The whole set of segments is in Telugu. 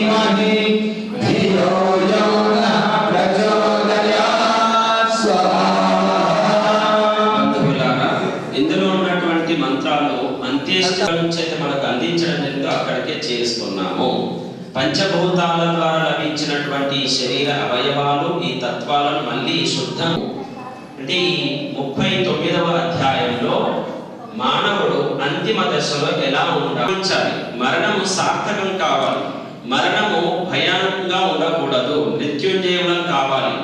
धीमहि धियो यो नः प्रचोदयात् स्वाहा। ఇందులో ఉన్నటువంటి మంత్రాలు అంత్యేష్టి చేత మనకు అందించడం జరిగిందో అక్కడికే చేస్తున్నాము. పంచభూతాల ద్వారా లభించినటువంటి శరీర అవయవాలు ఈ తత్వాలను మళ్ళీ శుద్ధం అంటే ఈ 39వ అధ్యాయంలో మానవుడు అంతిమ దశలో ఎలా ఉండాలి, మరణము సార్థకం కావాలి, మరణము భయానకంగా ఉండకూడదు, మృత్యుంజయం కావాలి.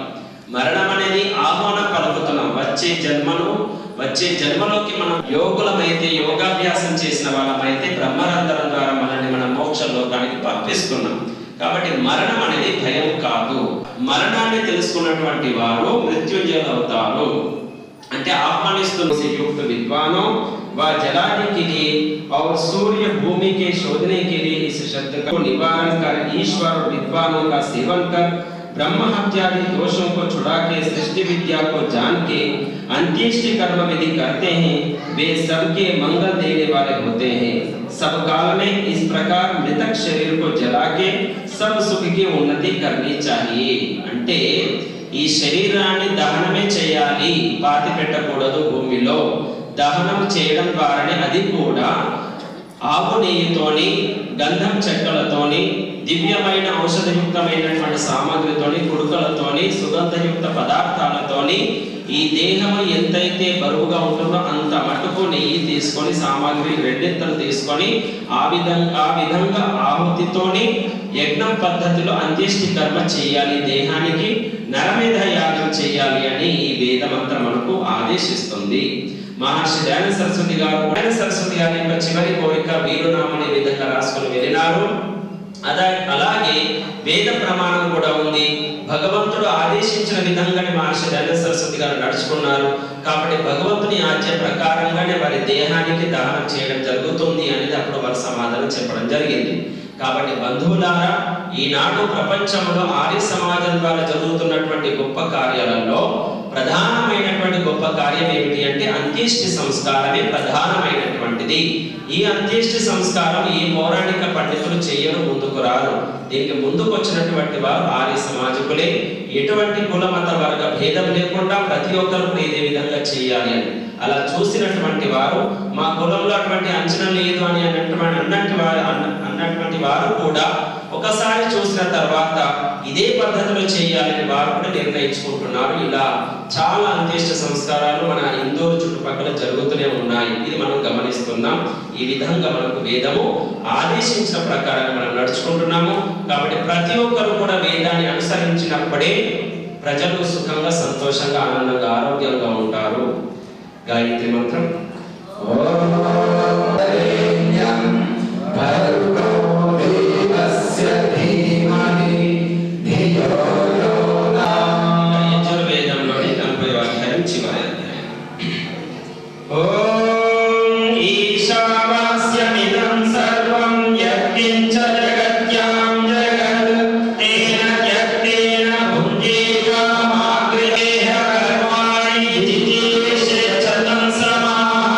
మరణం అనేది ఆహ్వానం పలుకుతున్నాం. వచ్చే జన్మలోకి మనం యోగులమైతే, యోగాభ్యాసం చేసిన వాళ్ళమైతే బ్రహ్మరంధ్రం ద్వారా మనల్ని మన మోక్ష లోకానికి పంపిస్తున్నాం. కాబట్టి మరణం అనేది భయం కాదు. మరణాన్ని తెలుసుకున్నటువంటి వారు మృత్యుంజయులు అవుతారు. అంటే ఆహ్వానిస్తున్న युक्त विद्वानों व जलाने के लिए और सूर्य भूमि के शोधने के लिए इस शब्द को निवारण कर ईश्वर और विद्वानों का सेवन कर ब्रह्म हत्यादि दोषों को छुड़ा के सृष्टि विद्या को जान के अंत्येष्टि कर्म विधि करते हैं, वे सबके मंगल देने वाले होते हैं। सब काल में इस प्रकार मृतक शरीर को जला के सब सुख की उन्नति करनी चाहिए। అంటే ఈ శరీరాన్ని దహనమే చేయాలి, పాతి పెట్టకూడదు భూమిలో. దహనం చేయడం ద్వారానే అది కూడా ఆవు నెయ్యితోని, గంధం చెక్కలతోని, దివ్యమైన ఔషధయుక్తమైనటువంటి సామాగ్రితోని, కుడుకలతోని, సుగంధయుక్త పదార్థాలతోని ఈ దేహము ఎంతైతే బరువుగా ఉంటుందో అంత మటుకు నెయ్యి తీసుకొని, సామాగ్రి రెండింతలు తీసుకొని ఆ విధంగా ఆహుతితోని యజ్ఞం పద్ధతిలో అంత్యేష్టి కర్మ చేయాలి. దేహానికి నరమేధ యాగం చేయాలి అని ఈ వేద మంత్రం మనకు ఆదేశిస్తుంది. మహర్షి దయానంద సరస్వతి గారి యొక్క చివరి కోరిక వీరునామని విధంగా రాసుకుని వెళ్ళినారు. అలాగే వేద ప్రమాణం కూడా ఉంది. భగవంతుడు ఆదేశించిన విధంగానే మహర్షి దయానంద సరస్వతి గారు నడుచుకున్నారు. కాబట్టి భగవంతుని ఆజ్ఞ ప్రకారంగానే వారి దేహానికి దహనం చేయడం జరుగుతుంది అనేది అప్పుడు వారు సమాధానం చెప్పడం జరిగింది. కాబట్టి బంధువులారా, ఈనాడు ప్రపంచంలో ఆర్య సమాజం ద్వారా జరుగుతున్నటువంటి గొప్ప కార్యాలలో ప్రధానమైనటువంటి గొప్ప కార్యం ఏమిటి అంటే అంత్యేష్టి సంస్కారమే ప్రధానమైనటువంటిది. ఈ అంత్యేష్టి సంస్కారం ఈ పౌరాణిక పండితులు చేయడం ముందుకు రారు. దీనికి ముందుకు వచ్చినటువంటి వారు ఆర్య సమాజకులే. ఎటువంటి కుల మత వర్గ భేదం లేకుండా ప్రతి ఒక్కరు ఇదే విధంగా చేయాలి అని అలా చూసినటువంటి వారు, మా కులంలో అటువంటి అంచనా లేదు అని అన్నటువంటి వారు కూడా ఒకసారి చూసిన తర్వాత ఇదే పద్ధతిలో చేయాలని వారు కూడా నిర్ణయించుకుంటున్నారు. ఇలా చాలా అంత్యేష్టి సంస్కారాలు మన ఇందూరు చుట్టుపక్కల జరుగుతూనే ఉన్నాయి. ఇది మనం గమనిస్తున్నాం. ఈ విధంగా మనకు వేదము ఆదేశించిన ప్రకారం మనం నడుచుకుంటున్నాము. కాబట్టి ప్రతి ఒక్కరు కూడా వేదాన్ని అనుసరించినప్పుడే ప్రజలు సుఖంగా, సంతోషంగా, ఆనందంగా, ఆరోగ్యంగా ఉంటారు. గాయత్రి మంత్రం యజుర్వేదంలోని 40వ అధ్యాయం చివరి అధ్యాయం. ఓం ఈశావాస్యమిదం సర్వం యత్కించ జగత్యాం జగత్ తేన యత్తేన భుంజేగా మాగృహేహ కర్మాణి జిజీషేచ్చతం సమాః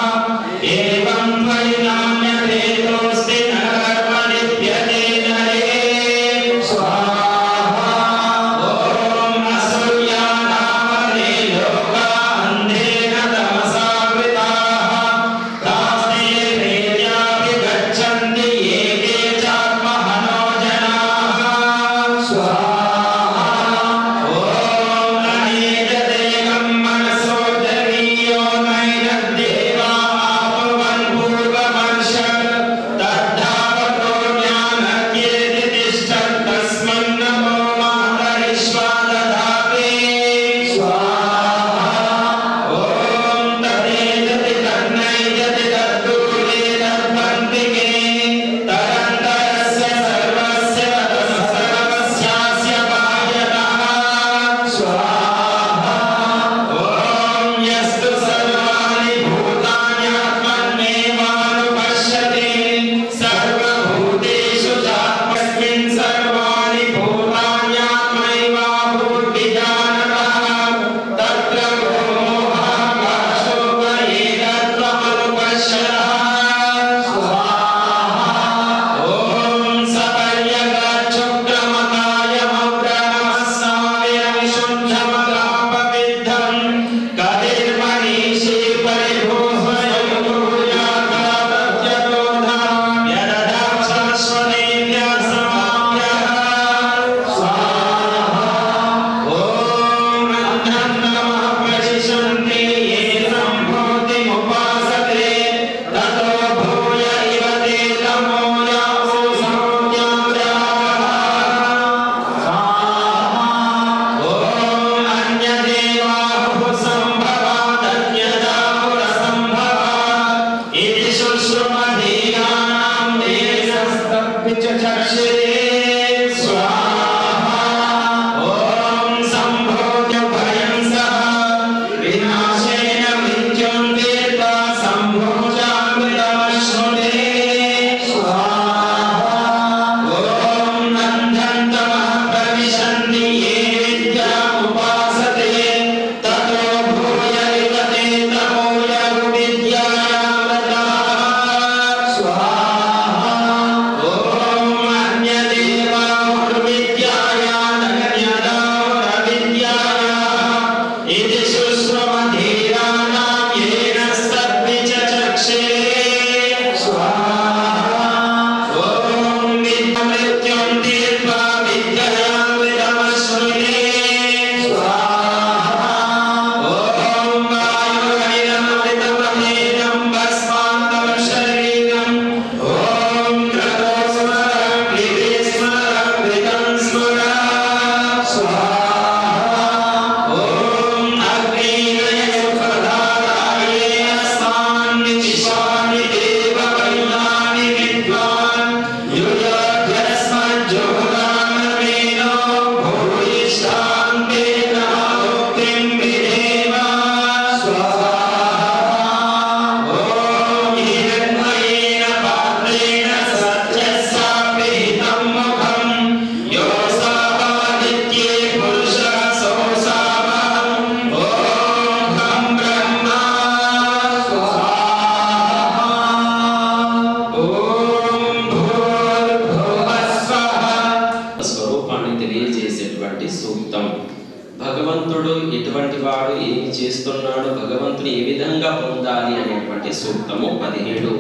భగవంతుడు ఎటువంటి వాడు, ఏమి చేస్తున్నాడు, భగవంతుని ఏ విధంగా పొందాలి అనేటువంటి సూక్తము 17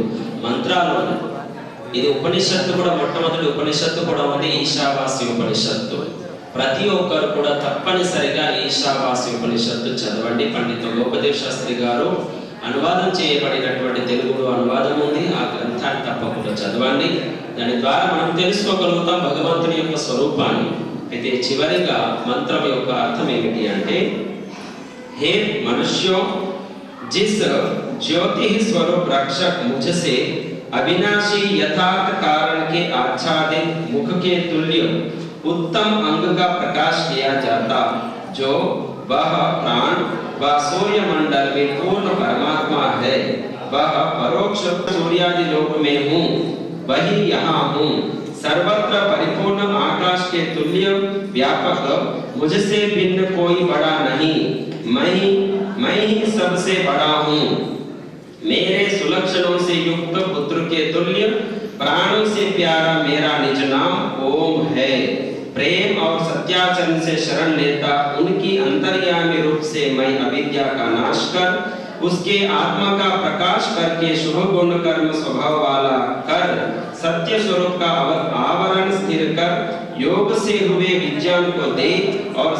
మంత్రాలు ఉన్నాయి. ఇది ఉపనిషత్తు కూడా, మొట్టమొదటి ఉపనిషత్తు కూడా ఉంది, ఈశావాస్య ఉపనిషత్తు. ప్రతి ఒక్కరు కూడా తప్పనిసరిగా ఈశావాస్య ఉపనిషత్తు చదవండి. పండిత గోపదేవ్ శాస్త్రి గారు అనువాదం చేయబడినటువంటి తెలుగులో అనువాదం ఉంది. ఆ గ్రంథాన్ని తప్పకుండా చదవండి. దాని ద్వారా మనం తెలుసుకోగలుగుతాం భగవంతుని యొక్క స్వరూపాన్ని. అయితే చివరిగా మంత్రం యొక్క అర్థం ఏమిటి అంటే, हे मनुष्यों, जिस ज्योति स्वरूप रक्षक मुझसे अविनाशी यथार्थ कारण के आच्छादित मुख के तुल्य उत्तम अंग का प्रकाश किया जाता, जो वह प्राण व सूर्यमंडल में पूर्ण परमात्मा है, वह परोक्ष सूर्यादि लोक में हूँ, वही यहाँ हूँ, सर्वत्र परिपूर्ण आकाश के तुल्य व्यापक, मुझसे भिन्न कोई बड़ा नहीं, मैं ही सबसे बड़ा हूँ, मेरे सुलक्षणों से युक्त पुत्र के तुल्य प्राणों से प्यारा मेरा निज नाम ओम है। प्रेम और सत्याचरण से शरण लेता उनकी अंतर्यामी रूप से मैं अविद्या का नाश कर, उसके आत्मा का प्रकाश करके शुभ गुण कर्म स्वभाव वाला कर, सत्य स्वरूप का आवरण स्थिर कर, योग से हुए विज्ञान को दे और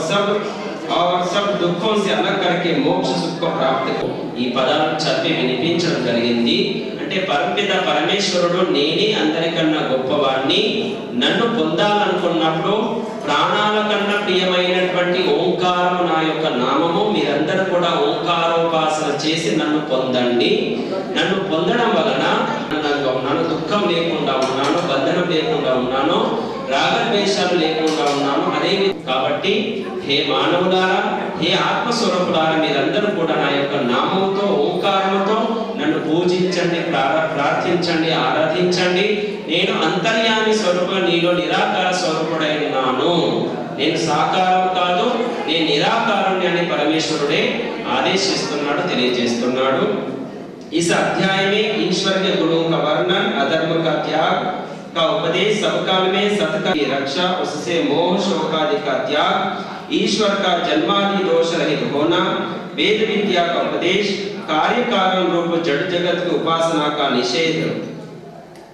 सब दुखों से अलग करके मोक्ष सुख को प्राप्त को। ఈ పదాలను చదివి వినిపించడం జరిగింది. అంటే పరమపిత పరమేశ్వరుడు నేనే అందరికన్నా గొప్పవాడిని, నన్ను పొందాలనుకున్నప్పుడు ప్రాణాల కన్నా ప్రియమైనటువంటి ఓంకారం నా యొక్క నామము, మీరందరూ కూడా ఓంకారోపాసన చేసి నన్ను పొందండి. నన్ను పొందడం వలన నన్ను దుఃఖం లేకుండా ఉన్నాను, బంధనం లేకుండా ఉన్నాను, రాగద్వేషాలు లేకుండా ఉన్నాను. అదే కాబట్టి హే మానవులారా, హే ఆత్మస్వరూపులారా, మీరందరూ కూడా నా యొక్క నామముతో ఓంకారముతో నన్ను పూజించండి, ప్రార్థించండి, ఆరాధించండి. నేను అంతర్యామి స్వరూపం, నీలో నిరాకార స్వరూపుడై ఉన్నాను. నేను సాకారం కాదు, నేను నిరాకారుని అని పరమేశ్వరుడే ఆదేశిస్తున్నాడు, తెలియజేస్తున్నాడు. इस अध्याय में ईश्वर के गुणों का वर्णन, अधर्म का त्याग का उपदेश, सब काल में सत्य की रक्षा, उससे मोह शोक आदि का त्याग, ईश्वर का जन्मादि दोष रहित होना, वेद विद्या का उपदेश, कार्य कारण रूप जड़ जगत की उपासना का निषेध,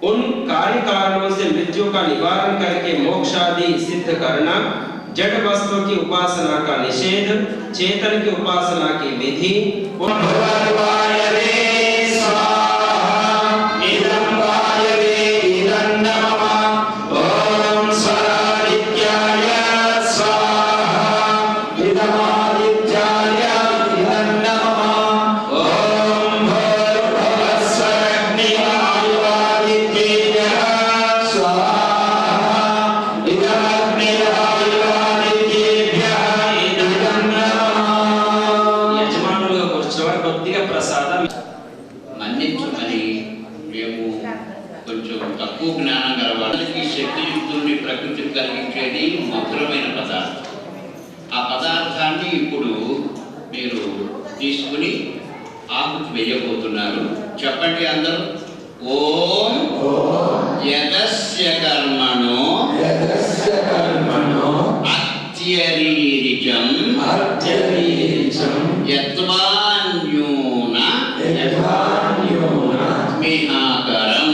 उन कार्य कारणों से मृत्यु का निवारण करके मोक्ष आदि सिद्ध करना, जड़ वस्तु की उपासना का निषेध, चेतन की उपासना की विधि, మన్నించమని మేము కొంచెం తక్కువ జ్ఞానం గల వాళ్ళకి శక్తియుక్తుల్ని ప్రకృతి కలిగించేది మధురమైన పదార్థం. ఆ పదార్థాన్ని ఇప్పుడు మీరు తీసుకుని ఆకుకు వేయబోతున్నారు. చెప్పండి అందరూ. ఓం యదస్య కర్మణో అత్యరీరిచం యత్వాన్యూన మిహాకరం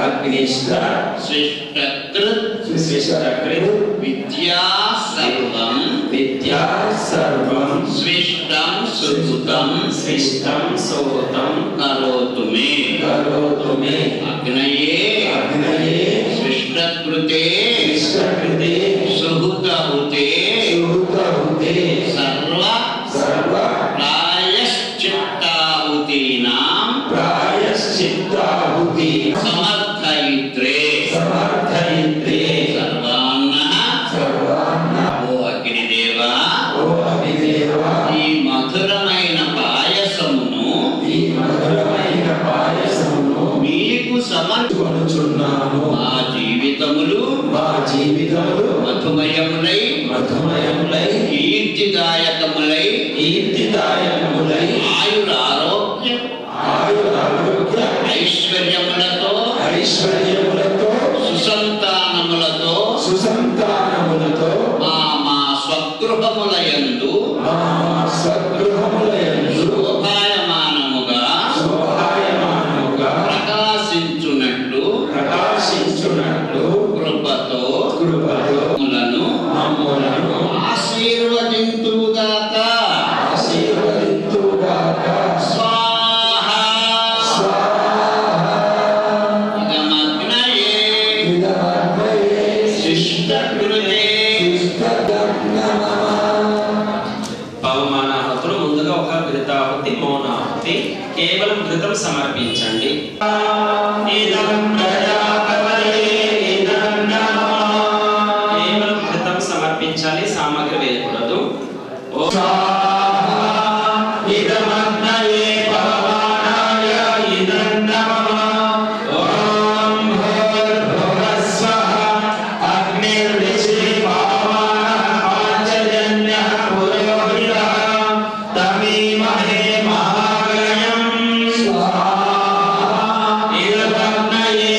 అగ్నిష్ట శిష్టకృత్ విద్యా సర్వం స్విష్టం సుకృతం కరోతు మే అగ్నయే స్విష్టకృతే సుహృతహుతే సర్వ ప్రాయశ్చిత్తాహుతీనాం సమర్థయిత్రే సర్వాన్నః. ఓ అగ్నిదేవా, ఈ మధురమైన పాయసమును మీకు సమర్పించుచున్నాను. మా జీవితములు మధుమయములై కీర్తిదాయకములై ఆయురారోగ్య ఐశ్వర్యములతో సుసంతానములతో ఫలించునట్లు కృపతో కృపతో మమ్ములను ఆశీర్వదింతువుగాక. ఆశీర్వదింతుగాక. స్వాహా. ఇదమగ్నయే ఇదమగ్నయే శిష్టకృతే. పవమానాహతులు ముందుగా ఒక ఘృతాహుతి మౌనాహుతి కేవలం ఘృతం సమర్పించండి. కేవలం ఘృతం సమర్పించాలి, సామగ్రి వేయకూడదు. ఓ ఇదమగ్నయే పవమానాయ ఇదం నమః. ఓం భూర్భువస్వః అగ్నిర్విశ్వ పవమానః పాంచజన్యః పురోహితః తమీమహే మహాగణం. స్వాహా. ఇదమగ్నయే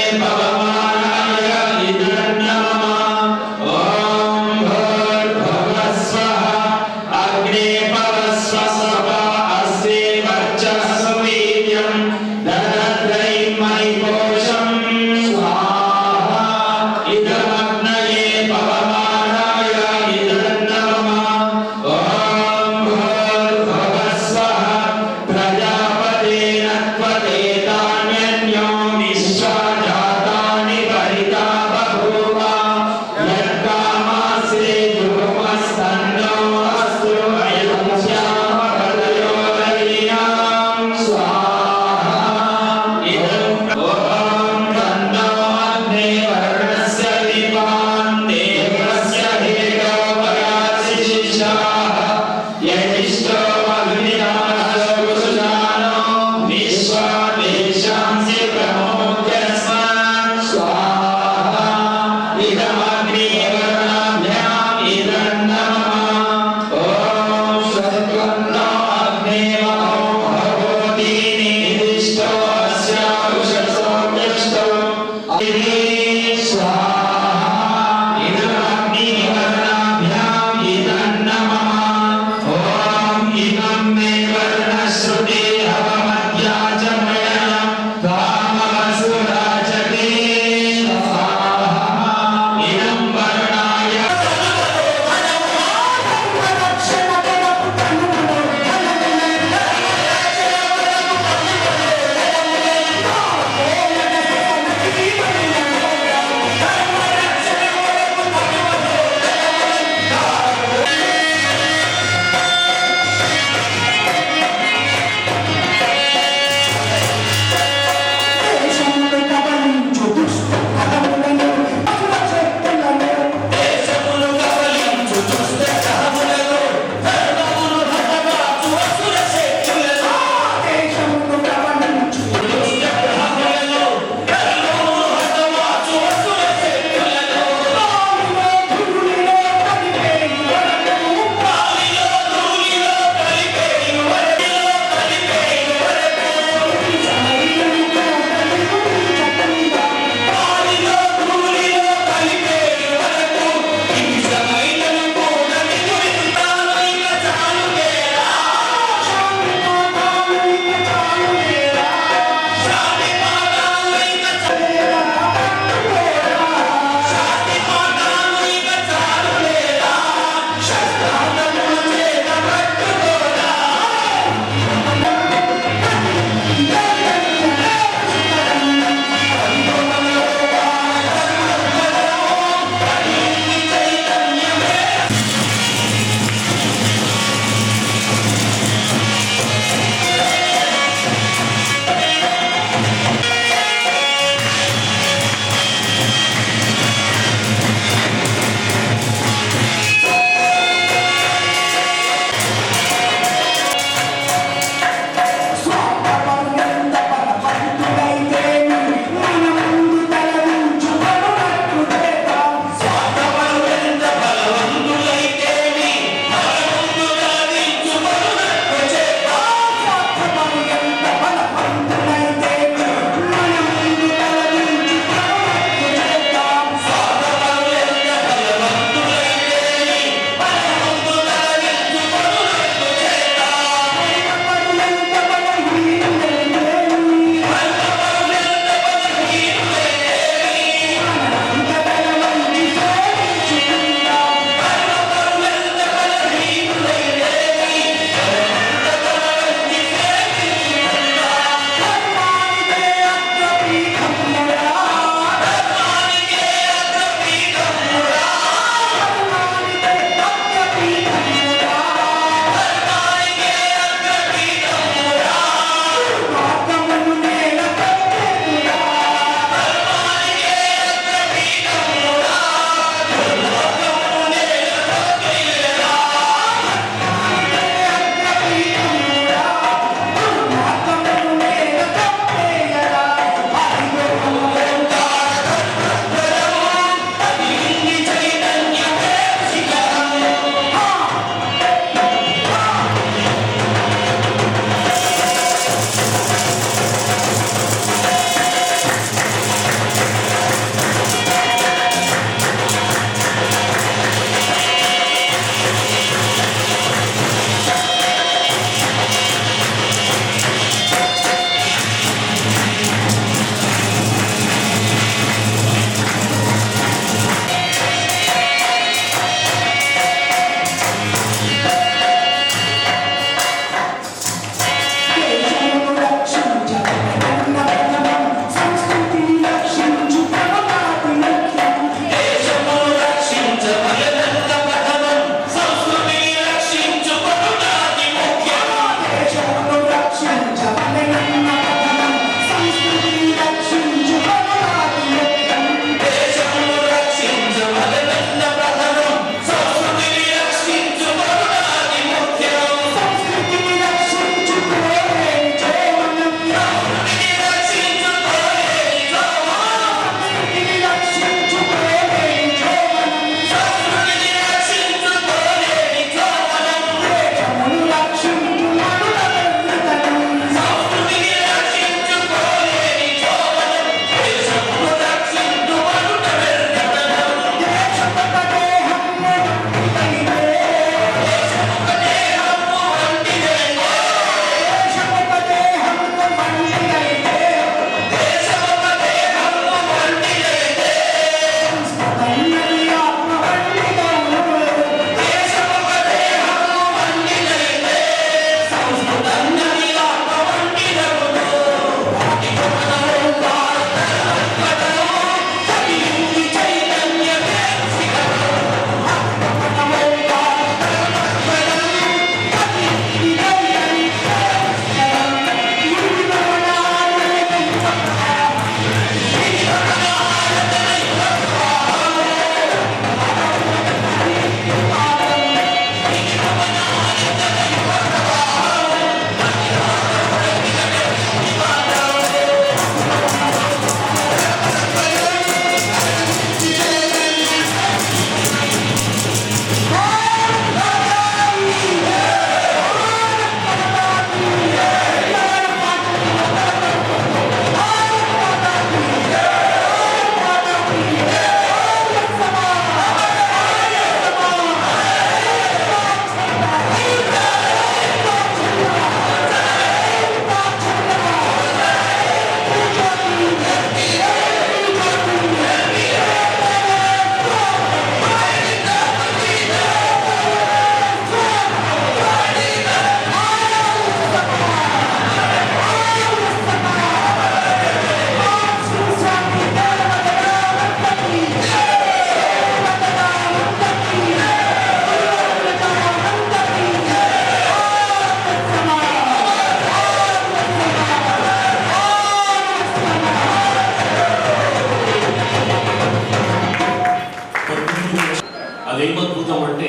అదేం అద్భుతం అంటే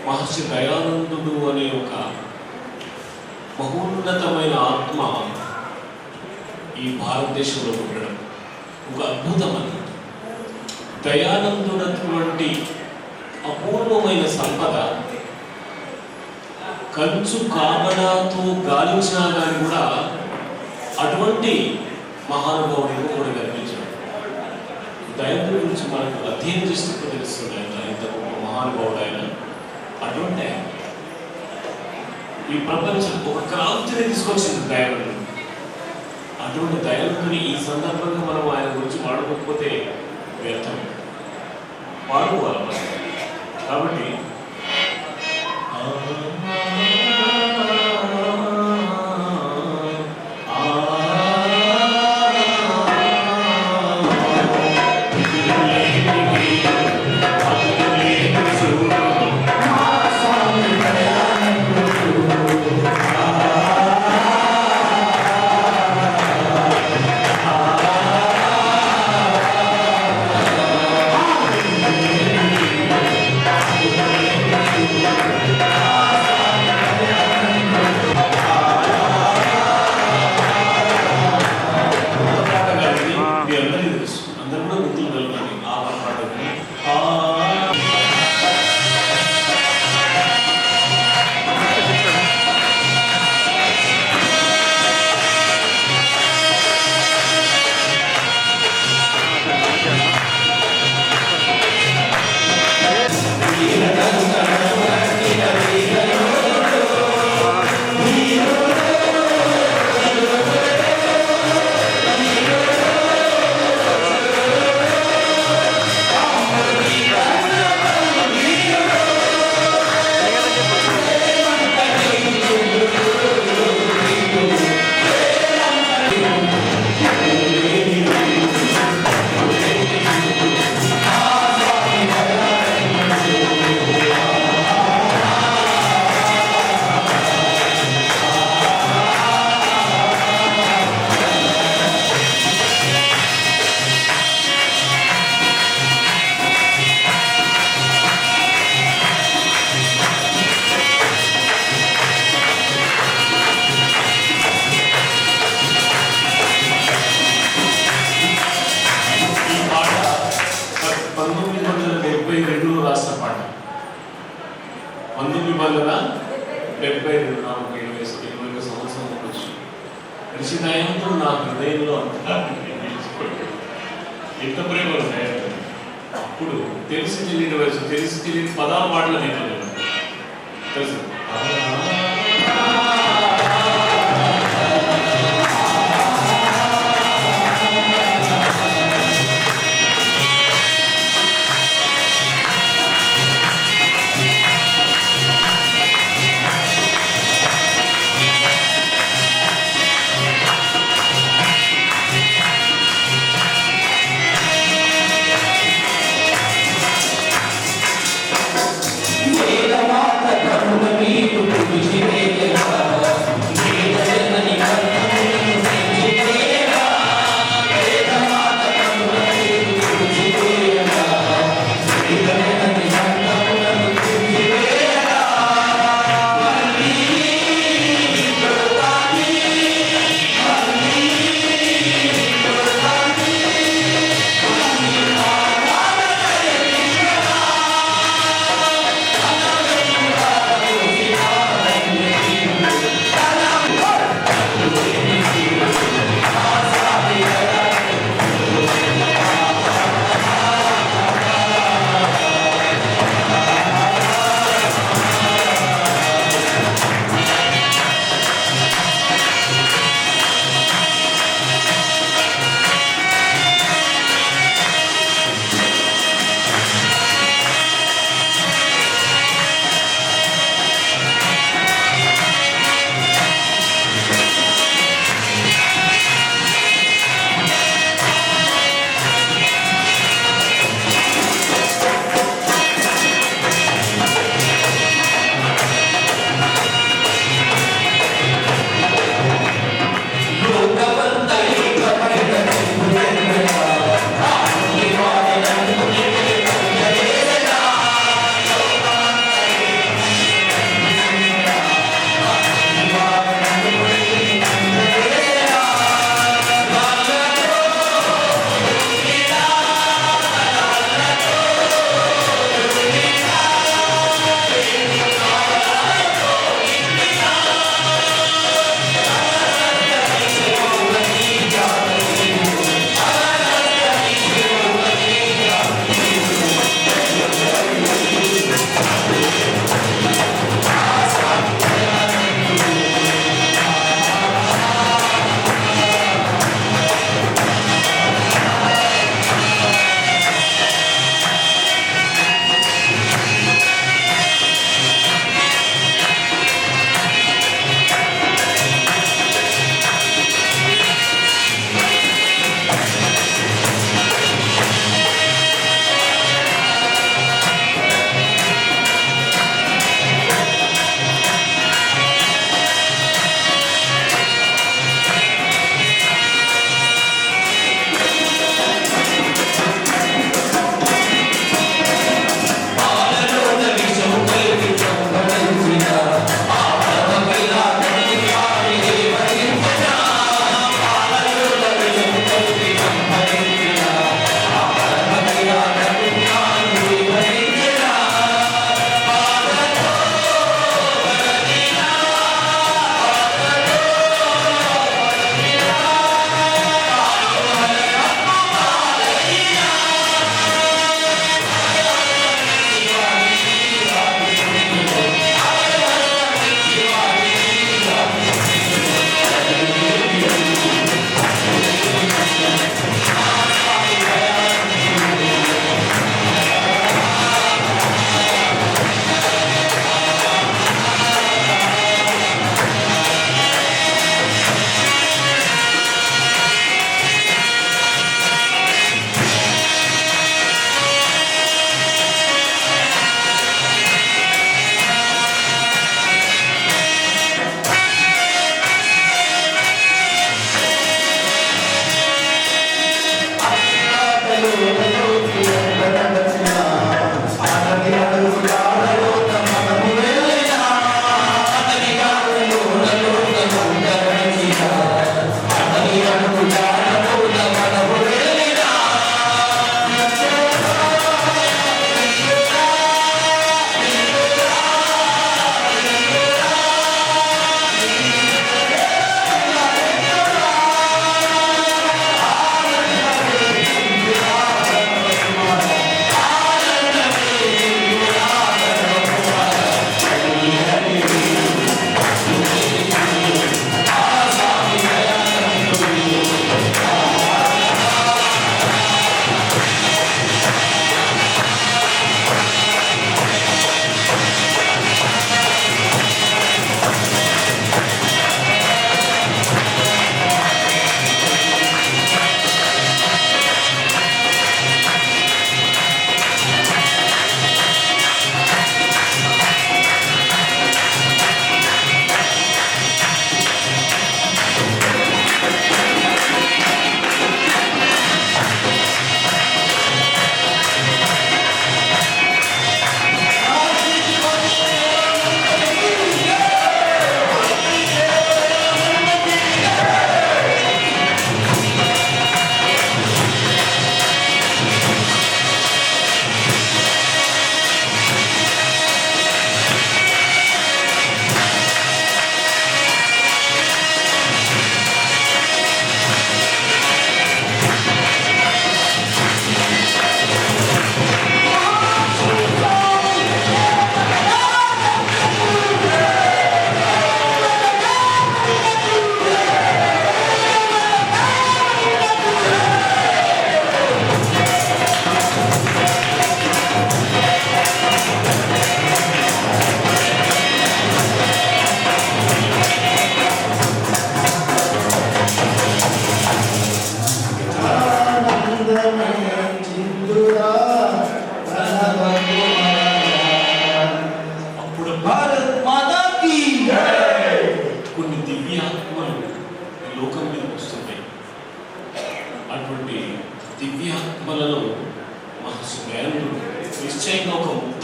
మహర్షి దయానందుడు అనే ఒక మహోన్నతమైన ఆత్మ ఈ భారతదేశంలో ఉండడం ఒక అద్భుతం అన్నమాట. దయానందునటువంటి అపూర్వమైన సంపద కంచు కాగడాతో గాలించినా కానీ కూడా అటువంటి మహానుభావుడికి కూడా కనిపించాడు. దయానందుడి గురించి మనకు అధ్యయనం చేసినప్పుడు తెలుస్తుంది ఆయన ఎంత గొప్ప మహానుభావుడు ఆయన. అటువంటి ఆయన ఈ ప్రపంచం ఒక క్రాంతిని తీసుకొచ్చింది దయానందుడు. అటువంటి దయానందుని ఈ సందర్భంగా మనం ఆయన గురించి వాడుకోకపోతే వ్యర్థం, వాడుకోవాలి మనం. కాబట్టి రాసిన పాట 1972 నాకు 20 సంవత్సరం ఉండొచ్చు. ఋషి దయానందుడు నా హృదయంలో అంతా ఎంత ప్రేమ దయానందుడు. అప్పుడు తెలిసి తెలియని వయసు, తెలిసి తెలియని పదాలు పాటలు నేను తెలుసు. వేదమాత కరుణ నీకు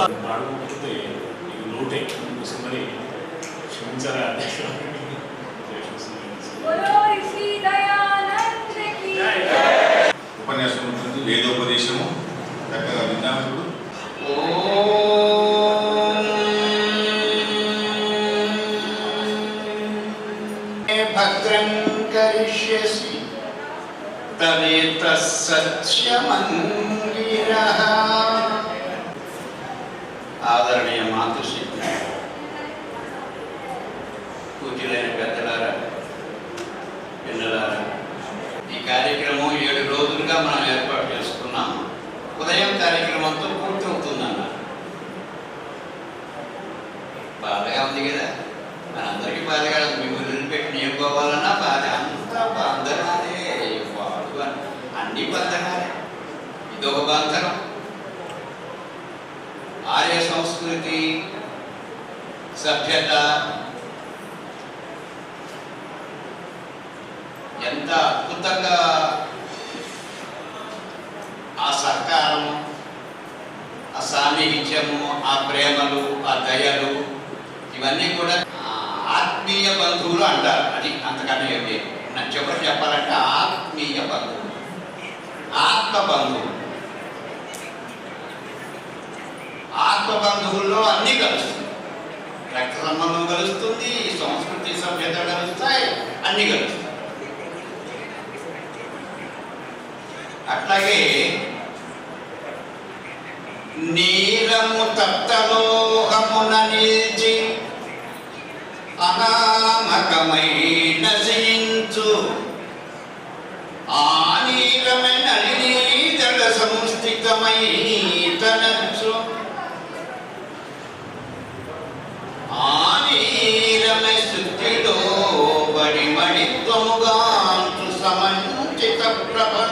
ఆడుకోకపోతే ఇది లోటే అందుకోసం మరి క్షమించారా ఉపన్యాసం ఉంటుంది, వేదోపదేశము చక్కగా విన్నాము. ఇప్పుడు భద్రం కరిష్యసి తదేత సత్యమంగిరః. ఆదరణీయ మాతృశక్తి, పూజ్యులైన పెద్దలారా, పిల్లలారా, ఈ కార్యక్రమం 7 రోజులుగా మనం ఏర్పాటు చేసుకున్నాం. ఉదయం కార్యక్రమంతో పూర్తవుతుందన్న బాధగా ఉంది కదా, మనందరికీ బాధగా మిమ్మల్ని పెట్టి నేను పోవాలన్నా బాధ, అంతా బంధనాలే, వాడు అన్ని బంధనాలే. ఇదొక బంధనం. ఆర్య సంస్కృతి, సభ్యత ఎంత అద్భుతంగా ఆ సహకారం, ఆ సాన్నిహిత్యము, ఆ ప్రేమలు, ఆ దయలు, ఇవన్నీ కూడా ఆత్మీయ బంధువులు అంటారు. అది అంతకన్నా ఏమి చెప్పని చెప్పాలంటే ఆత్మీయ బంధువులు, ఆత్మ బంధువులు. ఆత్మ బంధువుల్లో అన్నీ కలుస్తుంది. రక్త సంబంధం కలుస్తుంది, సంస్కృతి సభ్యత కలుస్తాయి, అన్నీ కలుస్తాయి. అట్లాగే నీలము తప్తలోహమున నిల్చి అనామకమైన నశించు ఆ నీలమే నళినీదళ సంస్థితమై తనచ్చు. ఆ నీలమే శుద్ధిలో బడిమణిత్వముగాంచు సమంచిత ప్రభం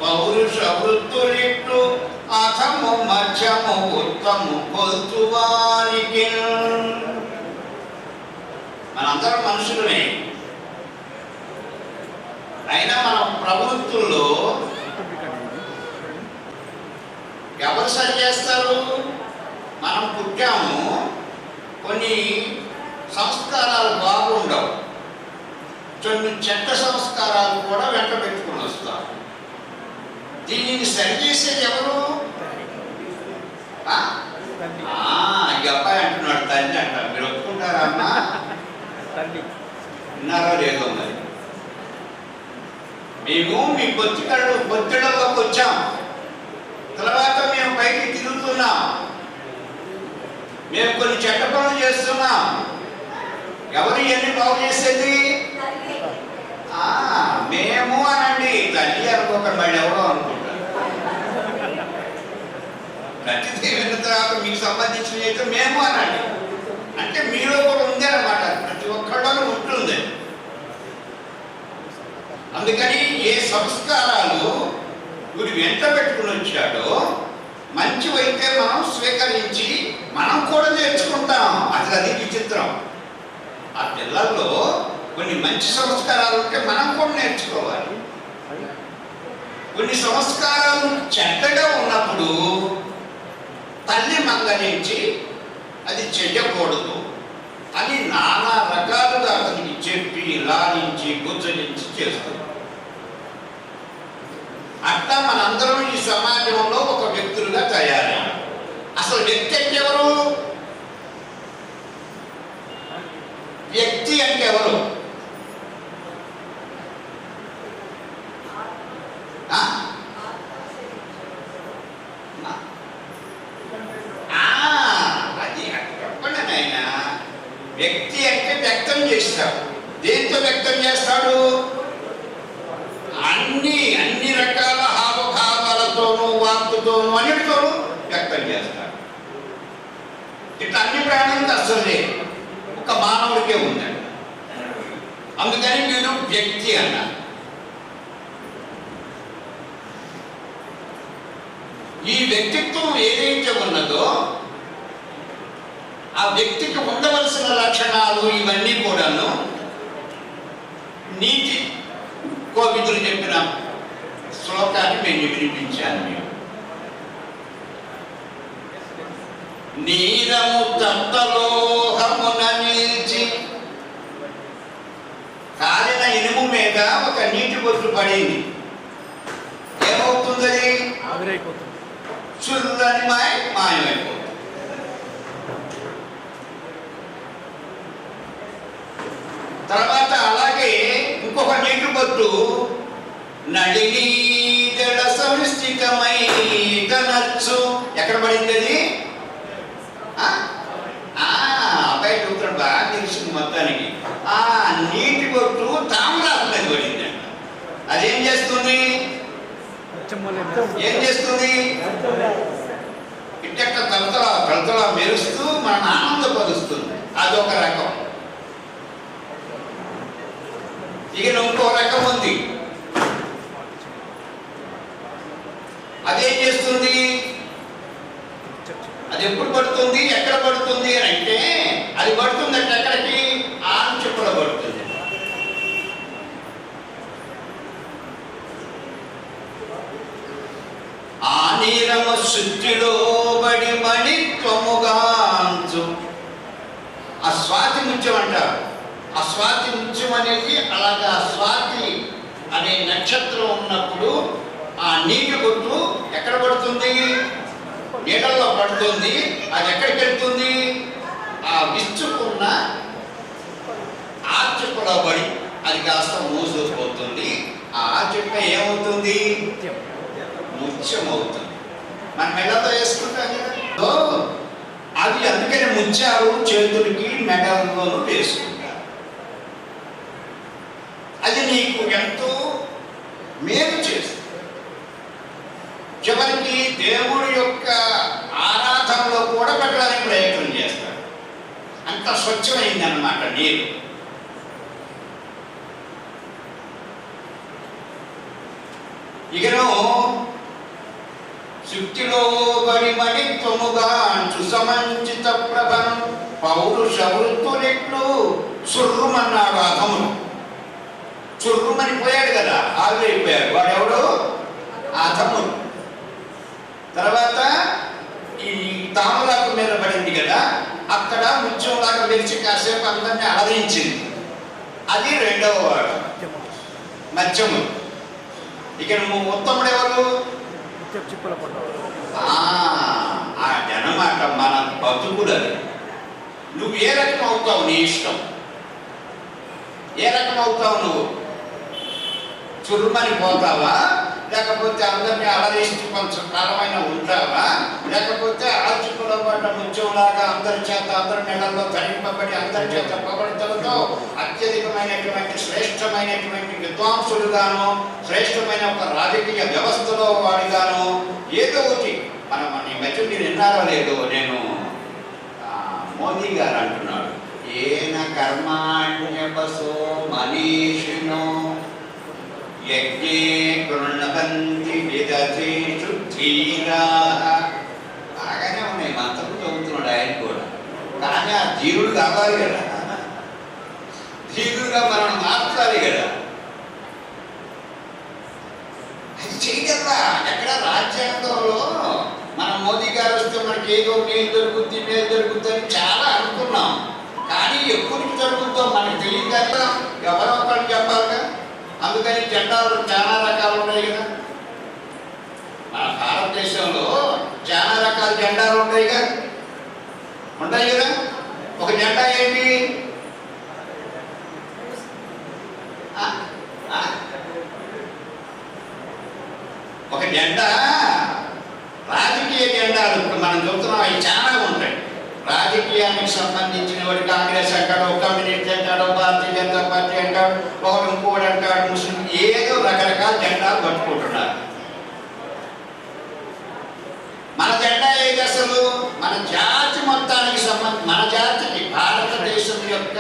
పౌరుష వృత్తులిట్లు అథము మధ్యము ఉత్తము కొల్చువానికి. మనందరం మనుషులమే, అయినా మన ప్రవృత్తుల్లో ఎవరు సరి చేస్తారు? మనం పుట్టాము, కొన్ని సంస్కారాలు బాగుండవు, కొన్ని చెడ్డ సంస్కారాలు కూడా వెంట పెట్టుకుని వస్తాం. దీనిని సరిచేసేది ఎవరు? ఈ అబ్బాయి అంటున్నాడు తల్లి అంట. మీరు ఒప్పుకుంటారా అమ్మా? విన్నారో లేదో మరి. మేము మీ బొత్తిళ్ళలోకి వచ్చాం, తర్వాత మేము పైకి తిరుగుతున్నాం, మేము కొన్ని చెడ్డ పనులు చేస్తున్నాం. ఎవరు ఇవన్నీ బాగు చేసేది? మేము అనండి, తల్లి అనుకోక మళ్ళీ ఎవరో అనుకుంటారు. ప్రతిదీ విన్న తర్వాత మీకు సంబంధించిన అయితే మేము అనండి, అంటే మీలో కూడా ఉంది అన్నమాట, ప్రతి ఒక్కళ్ళలో ఉంటుంది. అందుకని ఏ సంస్కారాలు వీడు వెంట పెట్టుకుని వచ్చాడో మంచివైతే మనం స్వీకరించి మనం కూడా నేర్చుకుంటాం. అసలు అది విచిత్రం. ఆ పిల్లల్లో కొన్ని మంచి సంస్కారాలు ఉంటే మనం కూడా నేర్చుకోవాలి. కొన్ని సంస్కారాలు చెడ్డగా ఉన్నప్పుడు తల్లి మందలించి అది చెయ్యకూడదు అని నానా రకాలుగా అతనికి చెప్పి లాలించి గుచ్చలించి చేస్తుంది. అట్లా మనందరం ఈ సమాజంలో ఒక వ్యక్తులుగా తయారయ్యాం. అసలు వ్యక్తి అంటే ఎవరు? వ్యక్తి అంటే ఎవరు? అది చెప్పండి నాయన. వ్యక్తి అంటే వ్యక్తం చేస్తాడు. దేంతో వ్యక్తం చేస్తాడు? అన్ని రకాల హావభావాలతోనూ, వాక్కుతోనూ, అన్నిటితోనూ వ్యక్తం చేస్తాడు. ఇట్లా అన్ని ప్రాణులకు అస్సలు లేదు, ఒక మానవుడికే ఉందండి. అందుకని మీరు వ్యక్తి అన్నారు. ఈ వ్యక్తిత్వం ఏదైతే ఉన్నదో ఆ వ్యక్తికి ఉండవలసిన లక్షణాలు ఇవన్నీ కూడాను నీతి కోవిదులు చెప్పిన శ్లోకాన్ని నేను వినిపించాను. నీరము తప్తలోహమున నిలిచి కాలిన ఇనుము మీద ఒక నీటి బొట్టు పడింది. ఏమవుతుంది? చుల్లని మాయమైపోతుంది. తర్వాత అలాగే ఇంకొక నీటి బొట్టు నడినీదళ సంస్థితమై కనచ్చు. ఎక్కడ పడింది అది? అబ్బాయి చూపుతాడు, బాగా తెలిసింది మొత్తానికి. ఆ నీటి బొట్టు తామరాకు మీద పడింది. అదేం చేస్తుంది? ఏం చేస్తుంది? ఇట్ట తలతల మెరుస్తూ మన ఆనందపరుస్తుంది. అదొక రకం. ఇక ఇంకో రకం ఉంది. అదేం చేస్తుంది? అది ఎప్పుడు పడుతుంది, ఎక్కడ పడుతుంది అని అంటే, అది పడుతుందంటే ఎక్కడికి? ఆంచుకులో పడుతుంది. ఆ నీరము శుద్ధిలో బడి మణిత్వముగాంచు. ఆ స్వాతి ముత్యం అంటారు. ఆ స్వాతి ముత్యం అనేది అలాగా స్వాతి అనే నక్షత్రం ఉన్నప్పుడు ఆ నీటి బొట్టు ఎక్కడ పడుతుంది? నీళ్ళల్లో పడుతుంది. అది ఎక్కడికి వెళ్తుంది? ఆ విచ్చుకున్న ఆర్చుకులో పడి అది కాస్త మూసుకుపోతుంది. ఆ ఆర్చుక ఏమవుతుంది? ముత్యం అవుతుంది. మనం మెడలో వేసుకుంటాం కదా, అది అందుకని ముత్యాలు చేతులకి మెడల్లోనూ వేసుకుంటారు. అది నీకు ఎంతో మేలు చేస్తుంది. చివరికి దేవుడి యొక్క ఆరాధనలో కూడా పెట్టడానికి ప్రయత్నం చేస్తారు. అంత స్వచ్ఛమైంది అన్నమాట నీరు. ఇకను శుద్ధిలో బడి మణిత్వముగా సుసమంచిత ప్రభం పౌరుష వృత్తులెట్లు సుర్రుమన్నాడు అధముడు. చుర్రుమని పోయాడు కదా, ఆవిరైపోయాడు. వాడెవడు? అధముడు. తర్వాత ఈ తామరాకు మీద పడింది కదా, అక్కడ ముత్యంలాగా మెరిచి కాసేపు అందరినీ అలరించింది. అది రెండవ వాడు, మత్స్యము. ఇక నువ్వు ఉత్తముడు ఎవరు? అదనమాట మన బతుకుడు. అది నువ్వు ఏ రకం అవుతావు, నీ ఇష్టం. ఏ రకం అవుతావు నువ్వు? చురుమని పోతావా, లేకపోతే అందరినీ అలరిస్తూ కొంచెం కాలమైన ఉంటావా, లేకపోతే ఆర్చుకులో పడ్డ ముత్యంలాగా అందరి చేత అందరి నెలల్లో ధరింపబడి అందరి చేత పొగడ్తలతో అత్యధికమైనటువంటి శ్రేష్టమైనటువంటి విద్వాంసులుగాను, శ్రేష్టమైన ఒక రాజకీయ వ్యవస్థలో వాడిగాను, ఏదో ఒకటి మనం ఈ మధ్య మీరు విన్నారో లేదో, నేను మోదీ గారు అంటున్నాడు, ఏన కర్మాణ్యపసో మనీషినో యజ్ఞే గృణవంతి విదధేషు ధీరాః. బాగానే ఉన్నాయి, మంత్రం చదువుతున్నాడు ఆయన కూడా. కానీ ఆ ధీరుడు కావాలి కదా, ధీరుడుగా మనం మార్చాలి కదా. అది చేయగలరా? ఎక్కడ రాజ్యాంగంలో మన మోదీ గారు వస్తే మనకి ఏదో మేలు దొరుకుద్ది అని చాలా అనుకున్నాం. కానీ ఎప్పుడు జరుగుతుందో మనకు తెలియదు కదా, ఎవరో ఒకరు చెప్పాలిగా. అందుకని జెండాలు చాలా రకాలు ఉన్నాయి కదా. మన భారతదేశంలో చాలా రకాల జెండాలు ఉంటాయి కదా. ఒక జెండా ఏంటి? ఒక జెండా రాజకీయ జెండాలు ఇప్పుడు మనం చూస్తున్నాం, అవి చాలా ఉంటాయి. రాజకీయానికి సంబంధించిన వాడు కాంగ్రెస్ అంటాడు, కమ్యూనిస్ట్ అంటాడు, భారతీయ జనతా పార్టీ అంటాడు, ఒకడు ఇంకోటి అంటాడు, ముస్లిం, ఏదో రకరకాల జెండాలు పట్టుకుంటున్నారు. మన జెండా ఏది అసలు? మన జాతి మొత్తానికి మన జాతికి, భారతదేశం యొక్క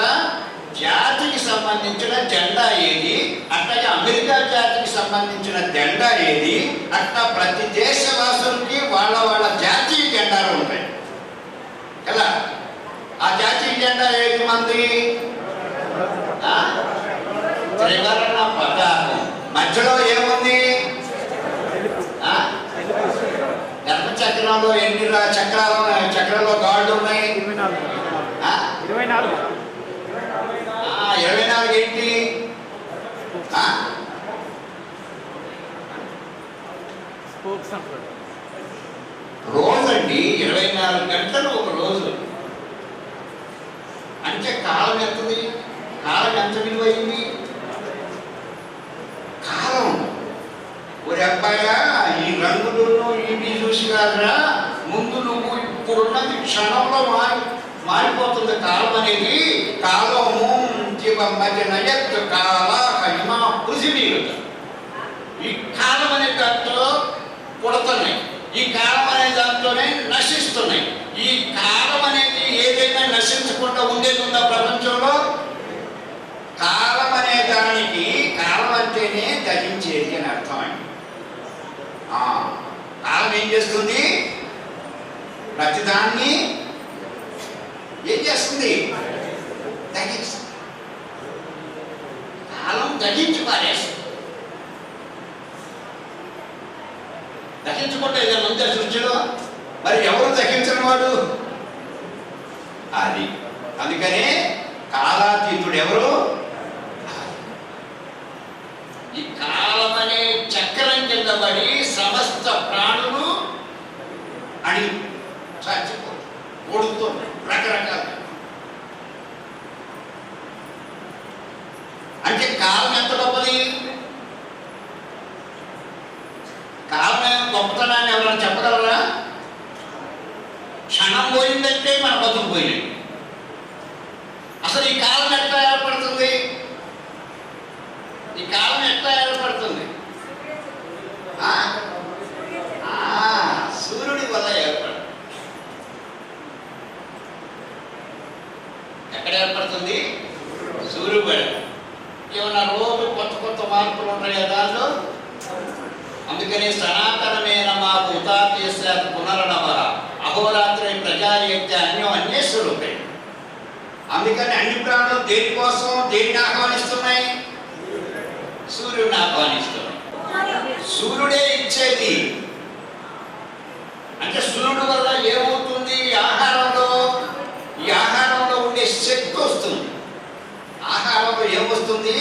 జాతికి సంబంధించిన జెండా ఏది, అట్లాగే అమెరికా జాతికి సంబంధించిన జెండా ఏది, అట్లా ప్రతి దేశవాసులకి వాళ్ళ వాళ్ళ జాతీయ జెండాలు ఉంటాయి కదా. ఆ జాతీయ జెండా ఏది మంది? త్రివర్ణ పతాకం. మధ్యలో ఏముంది? చక్రంలో ఎన్ని చక్రాల్లో గాళ్ళు ఉన్నాయి? 24 24 ఏంటి? స్పోక్స్ అంటారు. రోజు అండి, 24 గంటలు ఒక రోజు. అంటే కాలం ఎంతది? కాలం ఎంత విలువైంది? కాలం ఒరే అబ్బాయా, ఈ రంగులను ఇవి చూసి కాదురా, ముందు నువ్వు ఇప్పుడున్నది క్షణంలో మారిపోతుంది కాలం అనేది. కాలము నయత్ కాల కహిమా పృథివీ. ఈ కాలం అనే దాంట్లో పుడుతున్నాయి, ఈ కాలం అనే దాంట్లోనే నశిస్తున్నాయి. ఈ కాలం అనేది ఏదైనా నశించకుండా ఉండేది ఉందా ప్రపంచంలో? కాలం అనే దానికి కాలం అంటేనే దహించేది అని అర్థం అండి. కాలం ఏం చేస్తుంది? ప్రతిదాన్ని ఏం చేస్తుంది? దహిస్తుంది. కాలం దహించి పారేస్తుంది. దహించుకుంటే ఏదైనా ఉందా సృష్టిలో? మరి ఎవరు దహించని వాడు? అది. అందుకనే కాలాతీతుడు ఎవరు? ఈ కాలం అనే చక్రం కింద పడి సమస్త ప్రాణులు అని చచ్చిపోతుంది, ఓడుతుంది రకరకాల. అంటే కాలం ఎంత గొప్పది? కాలం గొప్పతనాన్ని ఎవరైనా చెప్పగలరా? క్షణం పోయిందంటే మన బతుకు పోయినాయి. అసలు ఈ కాలం ఎట్లా ఏర్పడుతుంది? ఈ కాలం ఎట్లా ఏర్పడుతుంది? సూర్యుడి వల్ల ఏర్పడుతుంది. ఎక్కడ ఏర్పడుతుంది? సూర్యుడు వల్ల. ఏమన్నా రోజు కొత్త కొత్త మార్పులు ఉంటాయా దాంట్లో? అందుకని సనాతనమైన మాకు ఉతాతీశాత్ పునర్నవ అహోరాత్రి ప్రజాయజ్ఞ అన్యం అన్యేశ్వరుపై. అందుకని అన్ని ప్రాణులు దేనికోసం దేనిని ఆహ్వానిస్తున్నాయి? సూర్యుడిని ఆహ్వానిస్తున్నాయి. సూర్యుడే ఇచ్చేది. అంటే సూర్యుడు వల్ల ఏమవుతుంది? ఈ ఆహారంలో ఉండే శక్తి వస్తుంది. ఆహారంలో ఏమొస్తుంది?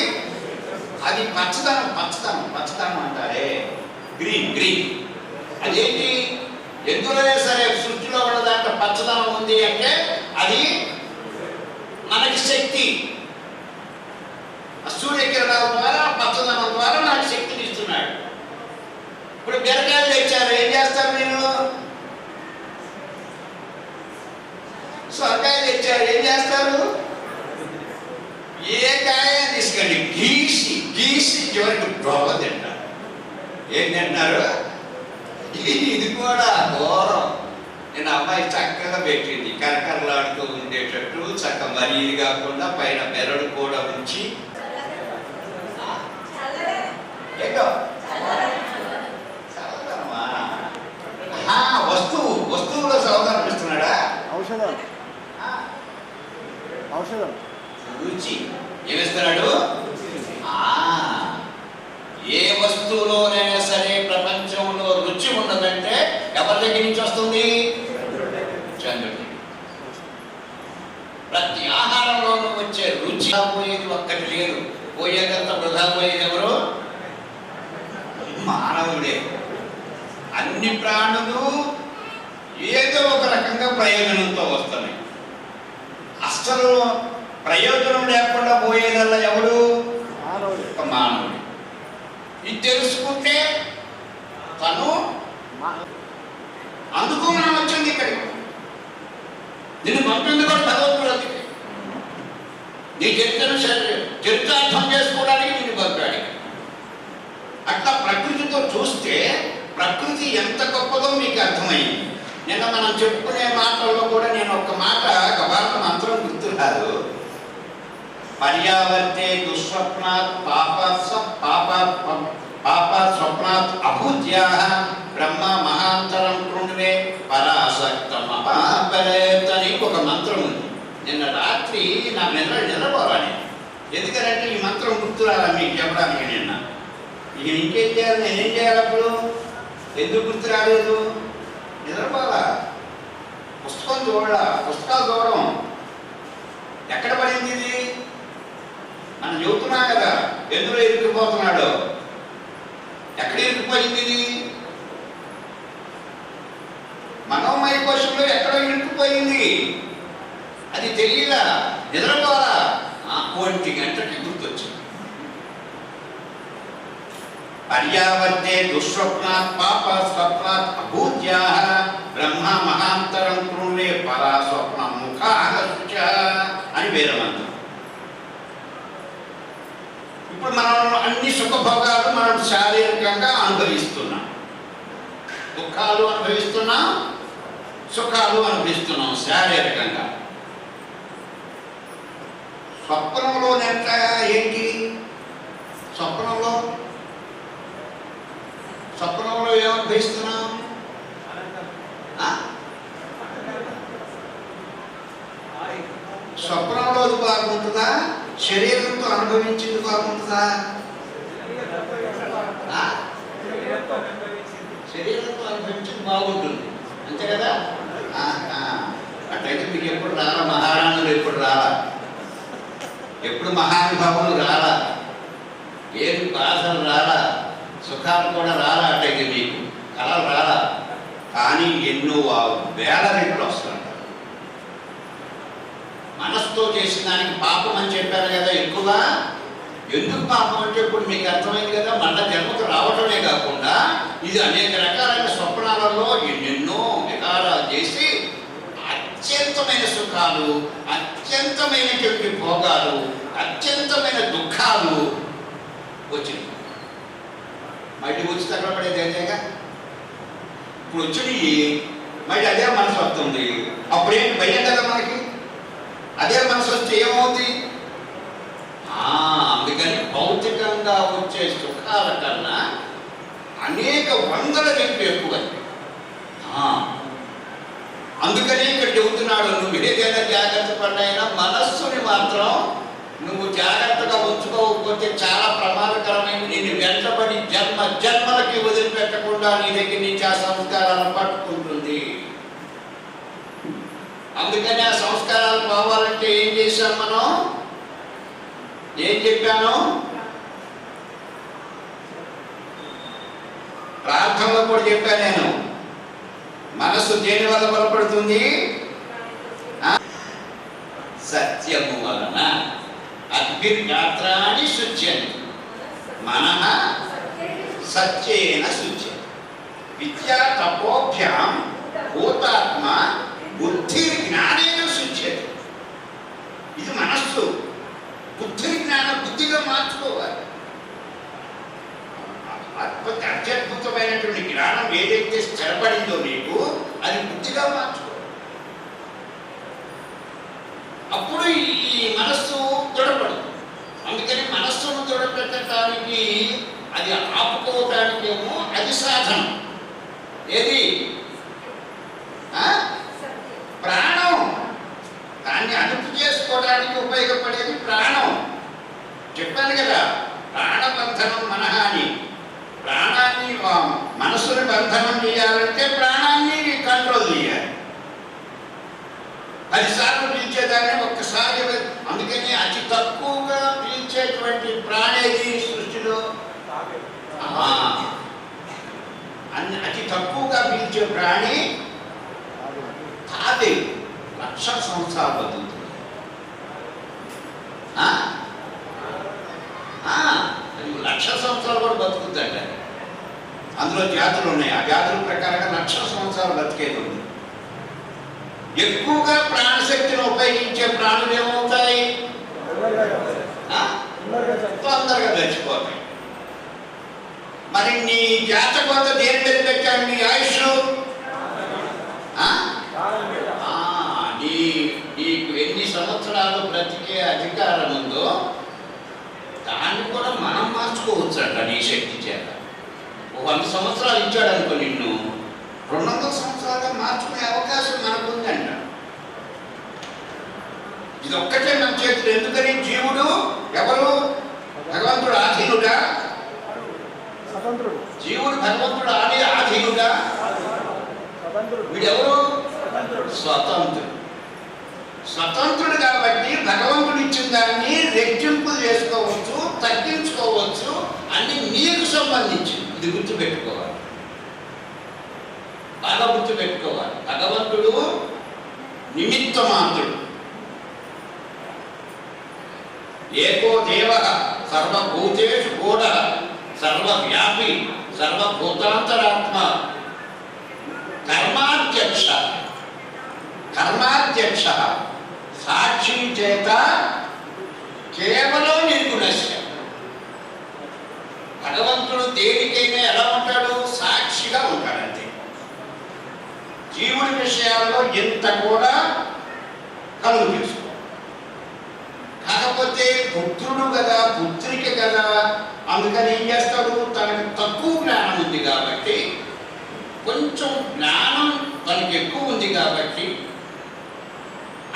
అది పచ్చదనం అంటారే, గ్రీన్. అదేంటి? ఎందులోనే సరే సృష్టిలో ఉన్న దాంట్లో పచ్చదనం ఉంది అంటే అది మనకి శక్తి. సూర్యకిరణాల ద్వారా పచ్చదనం ద్వారా మనకి శక్తిని ఇస్తున్నాడు. ఇప్పుడు బీరకాయలు తెచ్చారు, ఏం చేస్తారు మీరు? సొరకాయలు తెచ్చారు, ఏం చేస్తారు? ఏ కాయ తీసుకెళ్ళి గీసి చివరికి డొల్ల తింటారు. ఏం తింటున్నారు? ఇది కూడా ఘోరం. నేను అమ్మాయి చక్కగా పెట్టింది, కరకరలాడుతూ ఉండేటట్టు చక్క మరీ ఇది కాకుండా పైన బెరడు కూడా ఉంచి. వస్తువులో సౌదానం ఇస్తున్నాడా? ఔషధం రుచి ఏమిస్తున్నాడు? ఏ వస్తువులోనైనా సరే ప్రపంచంలో రుచి ఉన్నదంటే ఎవరి దగ్గర నుంచి వస్తుంది? చంద్రుడి. ప్రతి ఆహారంలోనూ వచ్చే రుచి పోయేది ఒక్కటి లేదు. పోయేదంతా వృధా పోయేది ఎవరు? మానవుడే. అన్ని ప్రాణులు ఏదో ఒక రకంగా ప్రయోజనంతో వస్తున్నాయి. అసలు ప్రయోజనం లేకుండా పోయేదల్లా ఎవరు? ఒక మానవుడు. ఇది తెలుసుకుంటే తను అందుకు మనం వచ్చింది ఇక్కడికి. నిన్ను పంపింది కూడా భగవంతుడు. అందుకే నీ చరిత్రార్థం చేసుకోవడానికి నిన్ను పంపాడు. అట్లా ప్రకృతితో చూస్తే ప్రకృతి ఎంత గొప్పదో మీకు అర్థమైంది. నిన్న మనం చెప్పుకునే మాటల్లో కూడా నేను ఒక మాట భారత మంత్రం గుర్తురాదు. పర్యావర్తే దుస్వప్నాత్ పాపాత్ స్వప్నాత్ అభూత్యాః బ్రహ్మ మహాంతరం కృణ్వే పరాసక్తమపాపరేత్ అని ఒక మంత్రం ఉంది. నిన్న రాత్రి నా నిద్రపోవాలి. ఎందుకంటే ఈ మంత్రం గుర్తురాలా మీకు చెప్పడానికి. నిన్న ఇక ఇంకేం చేయాలి? నేనేం చేయాలి? అప్పుడు ఎందుకు గుర్తు రాలేదు? చూడాల, పుస్తకాలు చూడడం. ఎక్కడ పడింది ఇది? మనం చెబుతున్నాం కదా ఎందులో ఇరుక్కుపోతున్నాడు. ఎక్కడ ఇరుక్కుపోయింది ఇది? మనోమయ కోశంలో ఎక్కడో ఇరుక్కుపోయింది. అది తెలియదా? నిద్రపోరా 1 గంటకి గుర్తొచ్చింది. పర్యావర్తే దుస్వప్నాత్ పాప స్వప్నాత్ అభూత్యా బ్రహ్మ మహాంతరం కృణే పరా స్వప్న ముఖాగచ్చ అని వేరమంత్రం. ఇప్పుడు మనం అన్ని సుఖభోగాలు మనం శారీరకంగా అనుభవిస్తున్నాం. దుఃఖాలు అనుభవిస్తున్నాం, సుఖాలు అనుభవిస్తున్నాం శారీరకంగా. స్వప్నంలో ఏంటి? స్వప్నంలో ఏమనుభవిస్తున్నాం? స్వప్నంలో బాగుంటుందా? శరీరంతో అనుభవించేది బాగుంటుందా? శరీరంతో అనుభవించేది బాగుంటుంది, అంతే కదా? అట్లయితే మీకు ఎప్పుడు రాలా మహారాణులు, ఎప్పుడు రాలా, ఎప్పుడు మహానుభావులు రాలా, ఏమి బాధలు రాలా, సుఖాలు కూడా రాలా. అట్లయితే మీకు కళలు రాలా. కానీ ఎన్నో వేల రెట్లు వస్తుంటారు. మనసుతో చేసిన దానికి పాపం అని చెప్పారు కదా ఎక్కువ. ఎందుకు పాపం అంటే ఇప్పుడు మీకు అర్థమైంది కదా, మళ్ళా జన్మకు రావటమే కాకుండా ఇది అనేక రకాలైన స్వప్నాలలో ఎన్నెన్నో వికారాలు చేసి అత్యంతమైన సుఖాలు, అత్యంతమైనటువంటి భోగాలు, అత్యంతమైన దుఃఖాలు వచ్చింది. మళ్ళీ వచ్చి తగ్గ పడేది అదేగా. ఇప్పుడు వచ్చినవి మళ్ళీ అదే మనసు వస్తుంది. అప్పుడేంటి భయం కదా మనకి. అదే మనసు వస్తే ఏమవుతుంది? అందుకని భౌతికంగా వచ్చే సుఖాల కన్నా అనేక వందల రెట్లు ఎక్కువ. అందుకని ఇక్కడ చెబుతున్నాడు, నువ్వు ఏదైనా జాగ్రత్త పడినైనా మనస్సుని మాత్రం నువ్వు జాగ్రత్తగా ఉంచుకోకపోతే చాలా ప్రమాదకరమైన, నేను వెంటబడి జన్మ జన్మలకి వదిలిపెట్టకుండా నీ దగ్గర నుంచి ఆ సంస్కారాలను పట్టుకుంటుంది. అందుకని ఆ సంస్కారాలు పోవాలంటే ఏం చేశాం మనం? ఏం చెప్పాను? ప్రార్థనలో కూడా చెప్పాను నేను. మనస్సు దేని వల్ల బలపడుతుంది? సత్యము వలన. అగ్నిర్గాత్రాన్ని శుచ్యంతి మనః సత్యేన శుచ్యంతి. విద్యా తపోభ్యాం భూతాత్మ బుద్ధి జ్ఞానేన శుచ్యతి. ఇది మనస్సు. బుద్ధి జ్ఞానం బుద్ధిగా మార్చుకోవాలి. అత్యద్భుతమైనటువంటి జ్ఞానం ఏదైతే స్థిరపడిందో నీకు, అది బుద్ధిగా మార్చుకో. అప్పుడు ఈ మనస్సు దృఢపడదు. అందుకని మనస్సును దృఢపెట్టడానికి, అది ఆపుకోవటానికేమో అది సాధనం. ఏది? ప్రాణం. దాన్ని అదుపు చేసుకోవడానికి ఉపయోగపడేది ప్రాణం. చెప్పాను కదా, ప్రాణబంధనం మనః అని. ప్రాణాన్ని, మనస్సుని బంధనం చేయాలంటే ప్రాణాన్ని కంట్రోల్ చేయాలి. 10 సార్లు పీల్చేదాన్ని ఒక్కసారి. అందుకని అతి తక్కువగా పీల్చేటువంటి ప్రాణేది సృష్టిలో? అతి తక్కువగా పీల్చే ప్రాణి తాదే. 1,00,000 సంవత్సరాలు బతుకుతుంది. 1,00,000 సంవత్సరాలు కూడా బతుకుతుందంట. అందులో జాతులు ఉన్నాయి. ఆ జాతుల ప్రకారంగా 1,00,000 సంవత్సరాలు బతికేది ఉంది. ఎక్కువగా ప్రాణశక్తిని ఉపయోగించే ప్రాణులు ఏమవుతాయి? తొందరగా చచ్చిపోతాయి. మరి నీ జాతకంతో దేని మీద పెట్టాను నీ ఆయుష్? నీకు ఎన్ని సంవత్సరాలు బ్రతికే అధికారం ఉందో దాన్ని కూడా మనం మార్చుకోవచ్చు అంట నీ శక్తి చేత. 100 సంవత్సరాలు ఇచ్చాడు అనుకో, నిన్ను 200 సంవత్సరాలుగా మార్చుకునే అవకాశం మనకు ఉందంట. ఇది ఒక్కటే మన చేతులు. ఎందుకని? జీవుడు ఎవరు? భగవంతుడు ఆధీనుడా? జీవుడు భగవంతుడు ఆధీనుడా? వీడెవరు? స్వతంత్రుడు. స్వతంత్రుడు కాబట్టి భగవంతుడు ఇచ్చిన దాన్ని రెట్టింపు చేసుకోవచ్చు, తగ్గించుకోవచ్చు, అన్ని నీకు సంబంధించింది. ఇది గుర్తుపెట్టుకోవాలి, బాగా గుర్తుపెట్టుకోవాలి. భగవంతుడు నిమిత్త మాత్రుడు. ఏకో దేవ సర్వభూతేషు గూఢ సర్వవ్యాపి సర్వభూతాంతరాత్మ కర్మాధ్యక్ష సాక్షి చేత కేవలం నిర్గుణస్య. భగవంతుడు దేనికైనా ఎలా ఉంటాడు? సాక్షిగా ఉంటాడంతే. జీవుడి విషయాల్లో ఎంత కూడా కలుగు చేసుకో. కాకపోతే పుత్రుడు కదా, పుత్రిక కదా, అందుకని ఏం చేస్తాడు? తనకు తక్కువ జ్ఞానం ఉంది కాబట్టి, కొంచెం జ్ఞానం తనకి ఎక్కువ ఉంది కాబట్టి,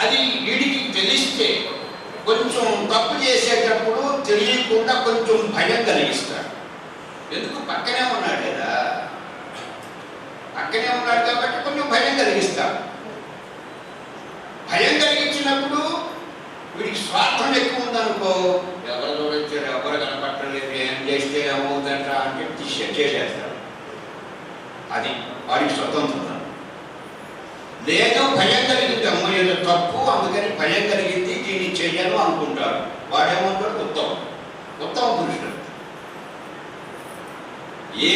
అది వీడికి తెలిస్తే కొంచెం తప్పు చేసేటప్పుడు తెలియకుండా కొంచెం భయం కలిగిస్తాడు. ఎందుకు? పక్కనే ఉన్నాడు కదా, పక్కనే ఉన్నాడు కాబట్టి కొంచెం భయం కలిగిస్తాడు. భయం కలిగించినప్పుడు వీడికి స్వార్థం ఎక్కువ ఉందనుకో, ఎవరు చూడొచ్చారు, ఎవరు కనపట్టలేదు, ఏం చేస్తే ఏమవుతుందంట అంటే చేసేస్తాడు. అది వాడికి స్వతంత్రం. లేదు, భయం కలిగింది, అమ్మ ఏదో తప్పు, అందుకని భయం కలిగింది, దీన్ని చెయ్యను అనుకుంటాడు. వాడేమంటాడు? ఉత్తమ పురుషుడు. ఏ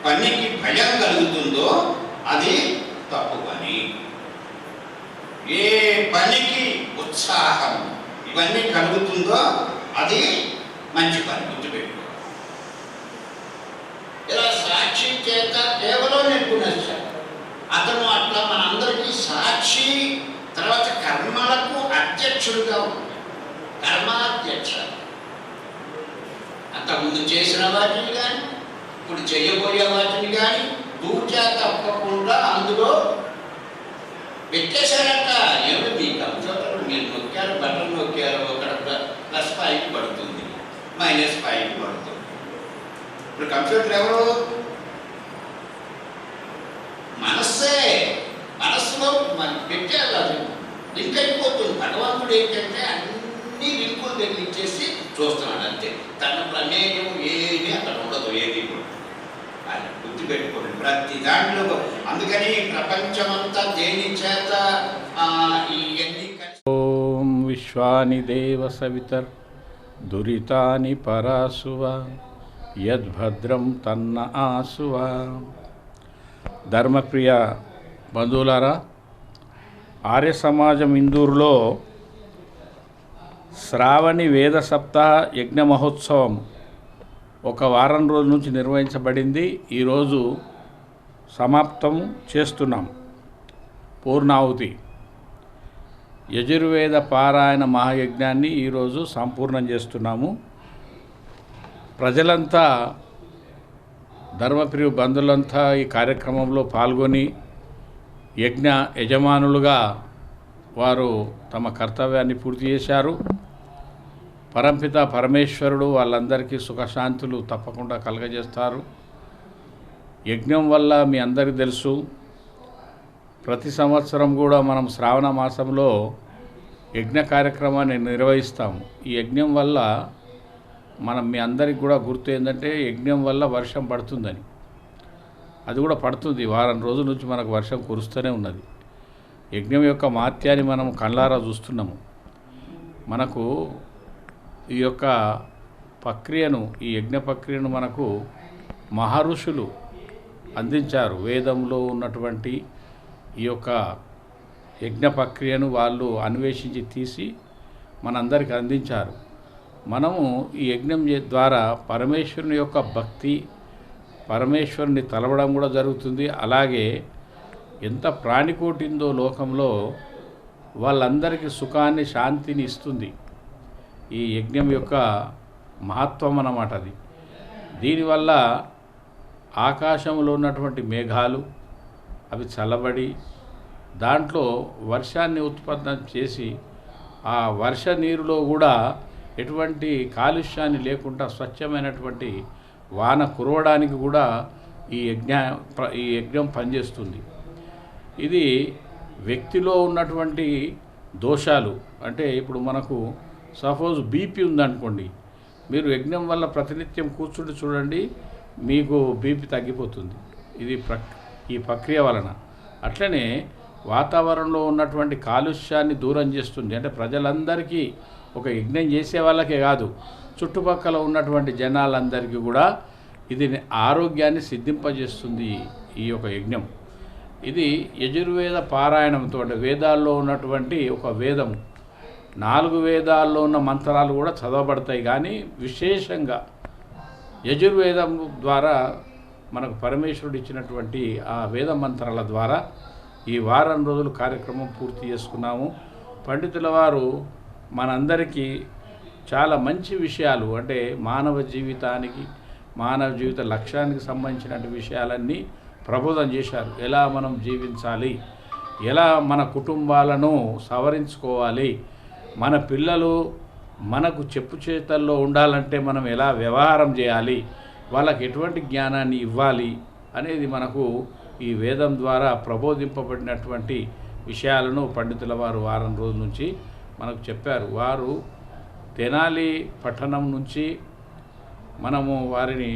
పనికి భయం కలుగుతుందో అది తప్పు పని. ఏ పనికి ఉత్సాహం ఇవన్నీ కలుగుతుందో అది మంచి పని. గుర్తుపెట్టుకో. ఇలా సాక్షి చేత కేవలం నిర్గుణస్య. అతను అట్లా మనందరికీ సాక్షి, తర్వాత కర్మలకు అధ్యక్షుడుగా ఉంటాడు. కర్మాధ్యక్ష. అంతకుముందు చేసిన వాటిని కానీ, ఇప్పుడు చేయబోయే వాటిని కానీ దూచా తప్పకుండా అందులో పెట్టేశారట. ఏమిటి మీ కంప్యూటర్ మీరు నొక్కారు, బటన్ నొక్కారు, అక్కడ +5 పడుతుంది, -5 పడుతుంది. ఇప్పుడు కంప్యూటర్ ఎవరు? మనస్సే. మనస్సులో పెట్టారు, అది లింక్ అయిపోతుంది. భగవంతుడు ఏంటంటే అన్ని లింకులు తగిలిచ్చేసి చూస్తున్నాడు అంతే. తన ప్రమేయం ఏమీ అక్కడ ఉండదు, ఏది కూడా. అది గుర్తుపెట్టుకోండి ప్రతి దాంట్లో. అందుకని ప్రపంచమంతా దేని చేత ఇవన్నీ ఓం విశ్వాని దేవ సవితర్ దురితాని పరాసువ యద్భద్రం తన్న ఆసువ. ధర్మప్రియ బంధువులారా, ఆర్య సమాజం ఇందూరులో శ్రావణి వేద సప్తాహ యజ్ఞ మహోత్సవం ఒక వారం రోజుల నుంచి నిర్వహించబడింది. ఈరోజు సమాప్తం చేస్తున్నాం. పూర్ణాహుతి యజుర్వేద పారాయణ మహాయజ్ఞాన్ని ఈరోజు సంపూర్ణం చేస్తున్నాము. ప్రజలంతా, ధర్మప్రియ బంధువులంతా ఈ కార్యక్రమంలో పాల్గొని యజ్ఞ యజమానులుగా వారు తమ కర్తవ్యాన్ని పూర్తి చేశారు. పరంపిత పరమేశ్వరుడు వాళ్ళందరికీ సుఖశాంతులు తప్పకుండా కలగజేస్తారు. యజ్ఞం వల్ల మీ అందరికీ తెలుసు, ప్రతి సంవత్సరం కూడా మనం శ్రావణ మాసంలో యజ్ఞ కార్యక్రమాన్ని నిర్వహిస్తాము. ఈ యజ్ఞం వల్ల మీ అందరికి కూడా గుర్తు ఏంటంటే, యజ్ఞం వల్ల వర్షం పడుతుందని. అది కూడా పడుతుంది. వారం రోజుల నుంచి మనకు వర్షం కురుస్తూనే ఉన్నది. యజ్ఞం యొక్క మహత్యాన్ని మనం కళ్ళారా చూస్తున్నాము. మనకు ఈ యొక్క ప్రక్రియను, ఈ యజ్ఞ ప్రక్రియను మనకు మహర్షులు అందించారు. వేదంలో ఉన్నటువంటి ఈ యొక్క యజ్ఞ ప్రక్రియను వాళ్ళు అన్వేషించి తీసి మనందరికీ అందించారు. మనము ఈ యజ్ఞం ద్వారా పరమేశ్వరుని యొక్క భక్తి, పరమేశ్వరుని తలవడం కూడా జరుగుతుంది. అలాగే ఎంత ప్రాణికోటి ఉందో లోకంలో వాళ్ళందరికీ సుఖాన్ని, శాంతిని ఇస్తుంది ఈ యజ్ఞం యొక్క మహత్వం అన్నమాట. అది దీనివల్ల ఆకాశంలో ఉన్నటువంటి మేఘాలు అవి చల్లబడి దాంట్లో వర్షాన్ని ఉత్పన్నం చేసి ఆ వర్ష నీరులో కూడా ఎటువంటి కాలుష్యాన్ని లేకుండా స్వచ్ఛమైనటువంటి వాన కురవడానికి కూడా ఈ యజ్ఞం పనిచేస్తుంది. ఇది వ్యక్తిలో ఉన్నటువంటి దోషాలు, అంటే ఇప్పుడు మనకు సపోజ్ బీపీ ఉందనుకోండి, మీరు యజ్ఞం వల్ల ప్రతినిత్యం కూర్చుంటే చూడండి మీకు బీపీ తగ్గిపోతుంది. ఇది ఈ ప్రక్రియ వలన. అట్లనే వాతావరణంలో ఉన్నటువంటి కాలుష్యాన్ని దూరం చేస్తుంది. అంటే ప్రజలందరికీ, ఒక యజ్ఞం చేసే వాళ్ళకే కాదు, చుట్టుపక్కల ఉన్నటువంటి జనాలందరికీ కూడా ఇది ఆరోగ్యాన్ని సిద్ధింపజేస్తుంది ఈ యొక్క యజ్ఞం. ఇది యజుర్వేద పారాయణంతో, అంటే వేదాల్లో ఉన్నటువంటి ఒక వేదం, 4 వేదాల్లో ఉన్న మంత్రాలు కూడా చదవబడతాయి. కానీ విశేషంగా యజుర్వేదం ద్వారా మనకు పరమేశ్వరుడు ఇచ్చినటువంటి ఆ వేద మంత్రాల ద్వారా ఈ వారం రోజులు కార్యక్రమం పూర్తి చేసుకున్నాము. పండితుల వారు మనందరికీ చాలా మంచి విషయాలు, అంటే మానవ జీవితానికి, మానవ జీవిత లక్ష్యానికి సంబంధించిన విషయాలన్నీ ప్రబోధం చేశారు. ఎలా మనం జీవించాలి, ఎలా మన కుటుంబాలను సవరించుకోవాలి, మన పిల్లలు మనకు చెప్పు చేతల్లో ఉండాలంటే మనం ఎలా వ్యవహారం చేయాలి, వాళ్ళకి ఎటువంటి జ్ఞానాన్ని ఇవ్వాలి అనేది మనకు ఈ వేదం ద్వారా ప్రబోధింపబడినటువంటి విషయాలను పండితుల వారు వారం రోజుల నుంచి మనకు చెప్పారు. వారు తెనాలి పట్టణం నుంచి మనము వారిని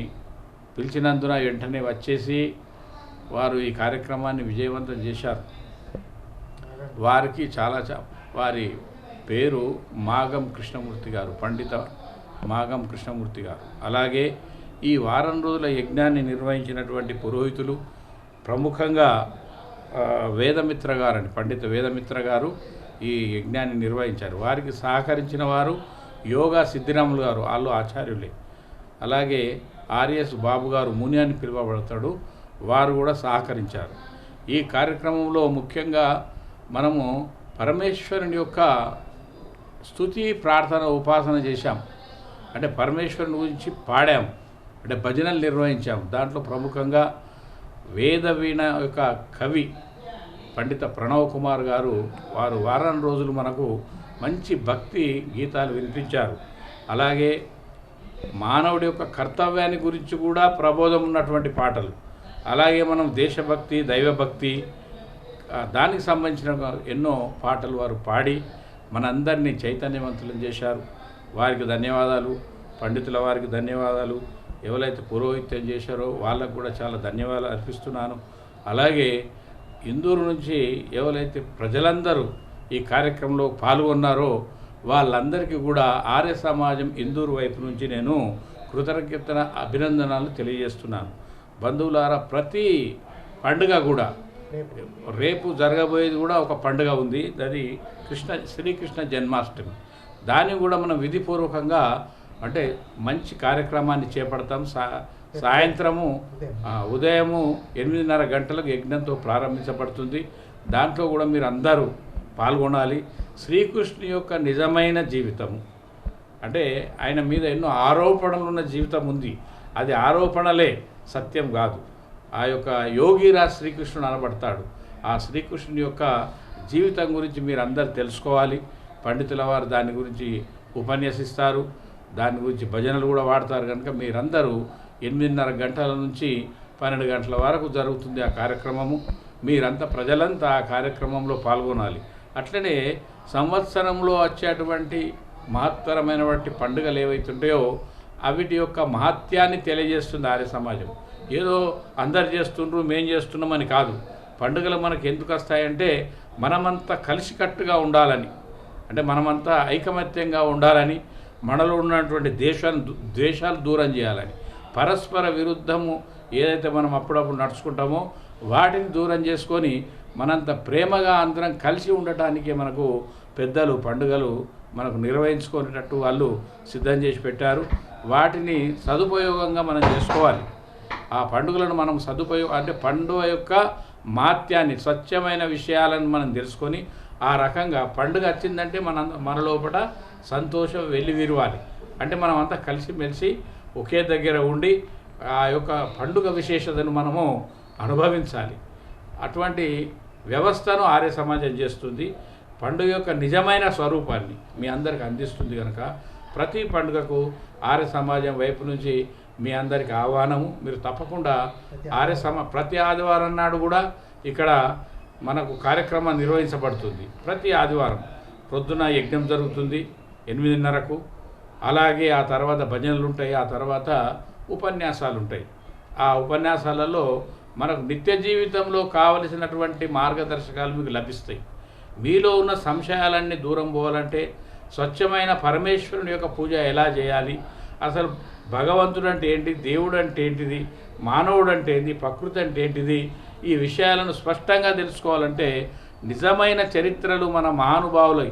పిలిచినందున వెంటనే వచ్చేసి వారు ఈ కార్యక్రమాన్ని విజయవంతం చేశారు. వారికి వారి పేరు మాగం కృష్ణమూర్తి గారు, పండిత మాగం కృష్ణమూర్తి గారు. అలాగే ఈ వారం రోజుల యజ్ఞాన్ని నిర్వహించినటువంటి పురోహితులు, ప్రముఖంగా వేదమిత్ర గారని, పండిత వేదమిత్ర గారు ఈ యజ్ఞాన్ని నిర్వహించారు. వారికి సహకరించిన వారు యోగా సిద్ధిరాములు గారు, వాళ్ళు ఆచార్యులే. అలాగే ఆర్ఎస్ బాబు గారు, ముని అని పిలువబడతాడు, వారు కూడా సహకరించారు. ఈ కార్యక్రమంలో ముఖ్యంగా మనము పరమేశ్వరుని యొక్క స్తుతి, ప్రార్థన, ఉపాసన చేశాం. అంటే పరమేశ్వరుని గురించి పాడాం, అంటే భజనలు నిర్వహించాం. దాంట్లో ప్రముఖంగా వేదవీణ యొక్క కవి పండిత ప్రణవ్ కుమార్ గారు, వారు వారం రోజులు మనకు మంచి భక్తి గీతాలు వినిపించారు. అలాగే మానవుడి యొక్క కర్తవ్యాన్ని గురించి కూడా ప్రబోధం ఉన్నటువంటి పాటలు, అలాగే మనం దేశభక్తి, దైవభక్తి, దానికి సంబంధించిన ఎన్నో పాటలు వారు పాడి మనందరినీ చైతన్యవంతులను చేశారు. వారికి ధన్యవాదాలు, పండితుల వారికి ధన్యవాదాలు. ఎవరైతే పురోహిత్యం చేశారో వాళ్ళకు కూడా చాలా ధన్యవాదాలు అర్పిస్తున్నాను. అలాగే ఇందూరు నుంచి ఎవరైతే ప్రజలందరూ ఈ కార్యక్రమంలో పాల్గొన్నారో వాళ్ళందరికీ కూడా ఆర్య సమాజం ఇందూరు వైపు నుంచి నేను కృతజ్ఞతన అభినందనలు తెలియజేస్తున్నాను. బంధువులారా, ప్రతి పండుగ కూడా, రేపు జరగబోయేది కూడా ఒక పండుగ ఉంది, అది శ్రీకృష్ణ జన్మాష్టమి. దాన్ని కూడా మనం విధిపూర్వకంగా, అంటే మంచి కార్యక్రమాన్ని చేపడతాం. సాయంత్రము ఉదయము 8:30 గంటలకు యజ్ఞంతో ప్రారంభించబడుతుంది. దాంట్లో కూడా మీరు అందరూ పాల్గొనాలి. శ్రీకృష్ణుని యొక్క నిజమైన జీవితము, అంటే ఆయన మీద ఎన్నో ఆరోపణలు ఉన్న జీవితం ఉంది, అది ఆరోపణలే, సత్యం కాదు. ఆ యొక్క యోగిరాజ్ శ్రీకృష్ణుడు అనబడతాడు. ఆ శ్రీకృష్ణుని యొక్క జీవితం గురించి మీరు అందరు తెలుసుకోవాలి. పండితుల వారు దాని గురించి ఉపన్యసిస్తారు, దాని గురించి భజనలు కూడా వాడతారు. కనుక మీరందరూ 8:30 గంటల నుంచి 12 గంటల వరకు జరుగుతుంది ఆ కార్యక్రమము. మీరంతా, ప్రజలంతా ఆ కార్యక్రమంలో పాల్గొనాలి. అట్లనే సంవత్సరంలో వచ్చేటువంటి మహత్తరమైనటువంటి పండుగలు ఏవైతుంటాయో అవిటి యొక్క మహత్యాన్ని తెలియజేస్తుంది ఆర్య సమాజం. ఏదో అందరు చేస్తుండ్రు మేం చేస్తున్నామని కాదు. పండుగలు మనకు ఎందుకు వస్తాయంటే మనమంతా కలిసికట్టుగా ఉండాలని, అంటే మనమంతా ఐకమత్యంగా ఉండాలని, మనలో ఉన్నటువంటి ద్వేషాలు దూరం చేయాలని, పరస్పర విరుద్ధము ఏదైతే మనం అప్పుడప్పుడు నడుచుకుంటామో వాటిని దూరం చేసుకొని మనంత ప్రేమగా అందరం కలిసి ఉండటానికి మనకు పెద్దలు పండుగలు మనకు నిర్వహించుకునేటట్టు వాళ్ళు సిద్ధం చేసి పెట్టారు. వాటిని సదుపయోగంగా మనం చేసుకోవాలి. ఆ పండుగలను మనం అంటే పండుగ యొక్క మహత్యాన్ని, స్వచ్ఛమైన విషయాలను మనం తెలుసుకొని ఆ రకంగా పండుగ వచ్చిందంటే మన లోపల సంతోషం వెల్లివిరవాలి. అంటే మనం అంతా కలిసిమెలిసి ఒకే దగ్గర ఉండి ఆ యొక్క పండుగ విశేషతను మనము అనుభవించాలి. అటువంటి వ్యవస్థను ఆర్య సమాజం చేస్తుంది. పండుగ యొక్క నిజమైన స్వరూపాన్ని మీ అందరికి అందిస్తుంది. కనుక ప్రతి పండుగకు ఆర్య సమాజం వైపు నుంచి మీ అందరికి ఆహ్వానము. మీరు తప్పకుండా ప్రతి ఆదివారం నాడు కూడా ఇక్కడ మనకు కార్యక్రమం నిర్వహించబడుతుంది. ప్రతి ఆదివారం ప్రొద్దున యజ్ఞం జరుగుతుంది 8:30కు. అలాగే ఆ తర్వాత భజనలు ఉంటాయి, ఆ తర్వాత ఉపన్యాసాలు ఉంటాయి. ఆ ఉపన్యాసాలలో మనకు నిత్య జీవితంలో కావలసినటువంటి మార్గదర్శకాలు మీకు లభిస్తాయి. మీలో ఉన్న సంశయాలన్నీ దూరం పోవాలంటే స్వచ్ఛమైన పరమేశ్వరుని యొక్క పూజ ఎలా చేయాలి, అసలు భగవంతుడు అంటే ఏంటి, దేవుడు అంటే ఏంటిది, మానవుడు అంటే ఏంటి, ప్రకృతి అంటే ఏంటిది, ఈ విషయాలను స్పష్టంగా తెలుసుకోవాలంటే నిజమైన చరిత్రలు మన మహానుభావులు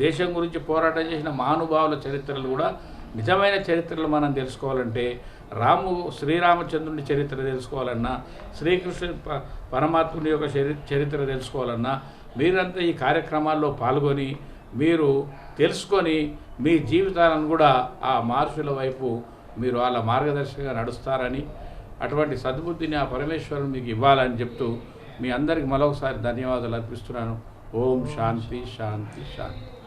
దేశం గురించి పోరాటం చేసిన మహానుభావుల చరిత్రలు కూడా నిజమైన చరిత్రలు మనం తెలుసుకోవాలంటే శ్రీరామచంద్రుని చరిత్ర తెలుసుకోవాలన్నా, శ్రీకృష్ణ పరమాత్ముని యొక్క చరిత్ర తెలుసుకోవాలన్నా మీరంతా ఈ కార్యక్రమాల్లో పాల్గొని మీరు తెలుసుకొని మీ జీవితాలను కూడా ఆ మహర్షుల వైపు మీరు వాళ్ళ మార్గదర్శకంగా నడుస్తారని, అటువంటి సద్బుద్ధిని ఆ పరమేశ్వరుడు మీకు ఇవ్వాలని చెప్తూ మీ అందరికి మరొకసారి ధన్యవాదాలు అర్పిస్తున్నాను. ఓం శాంతి శాంతి శాంతి.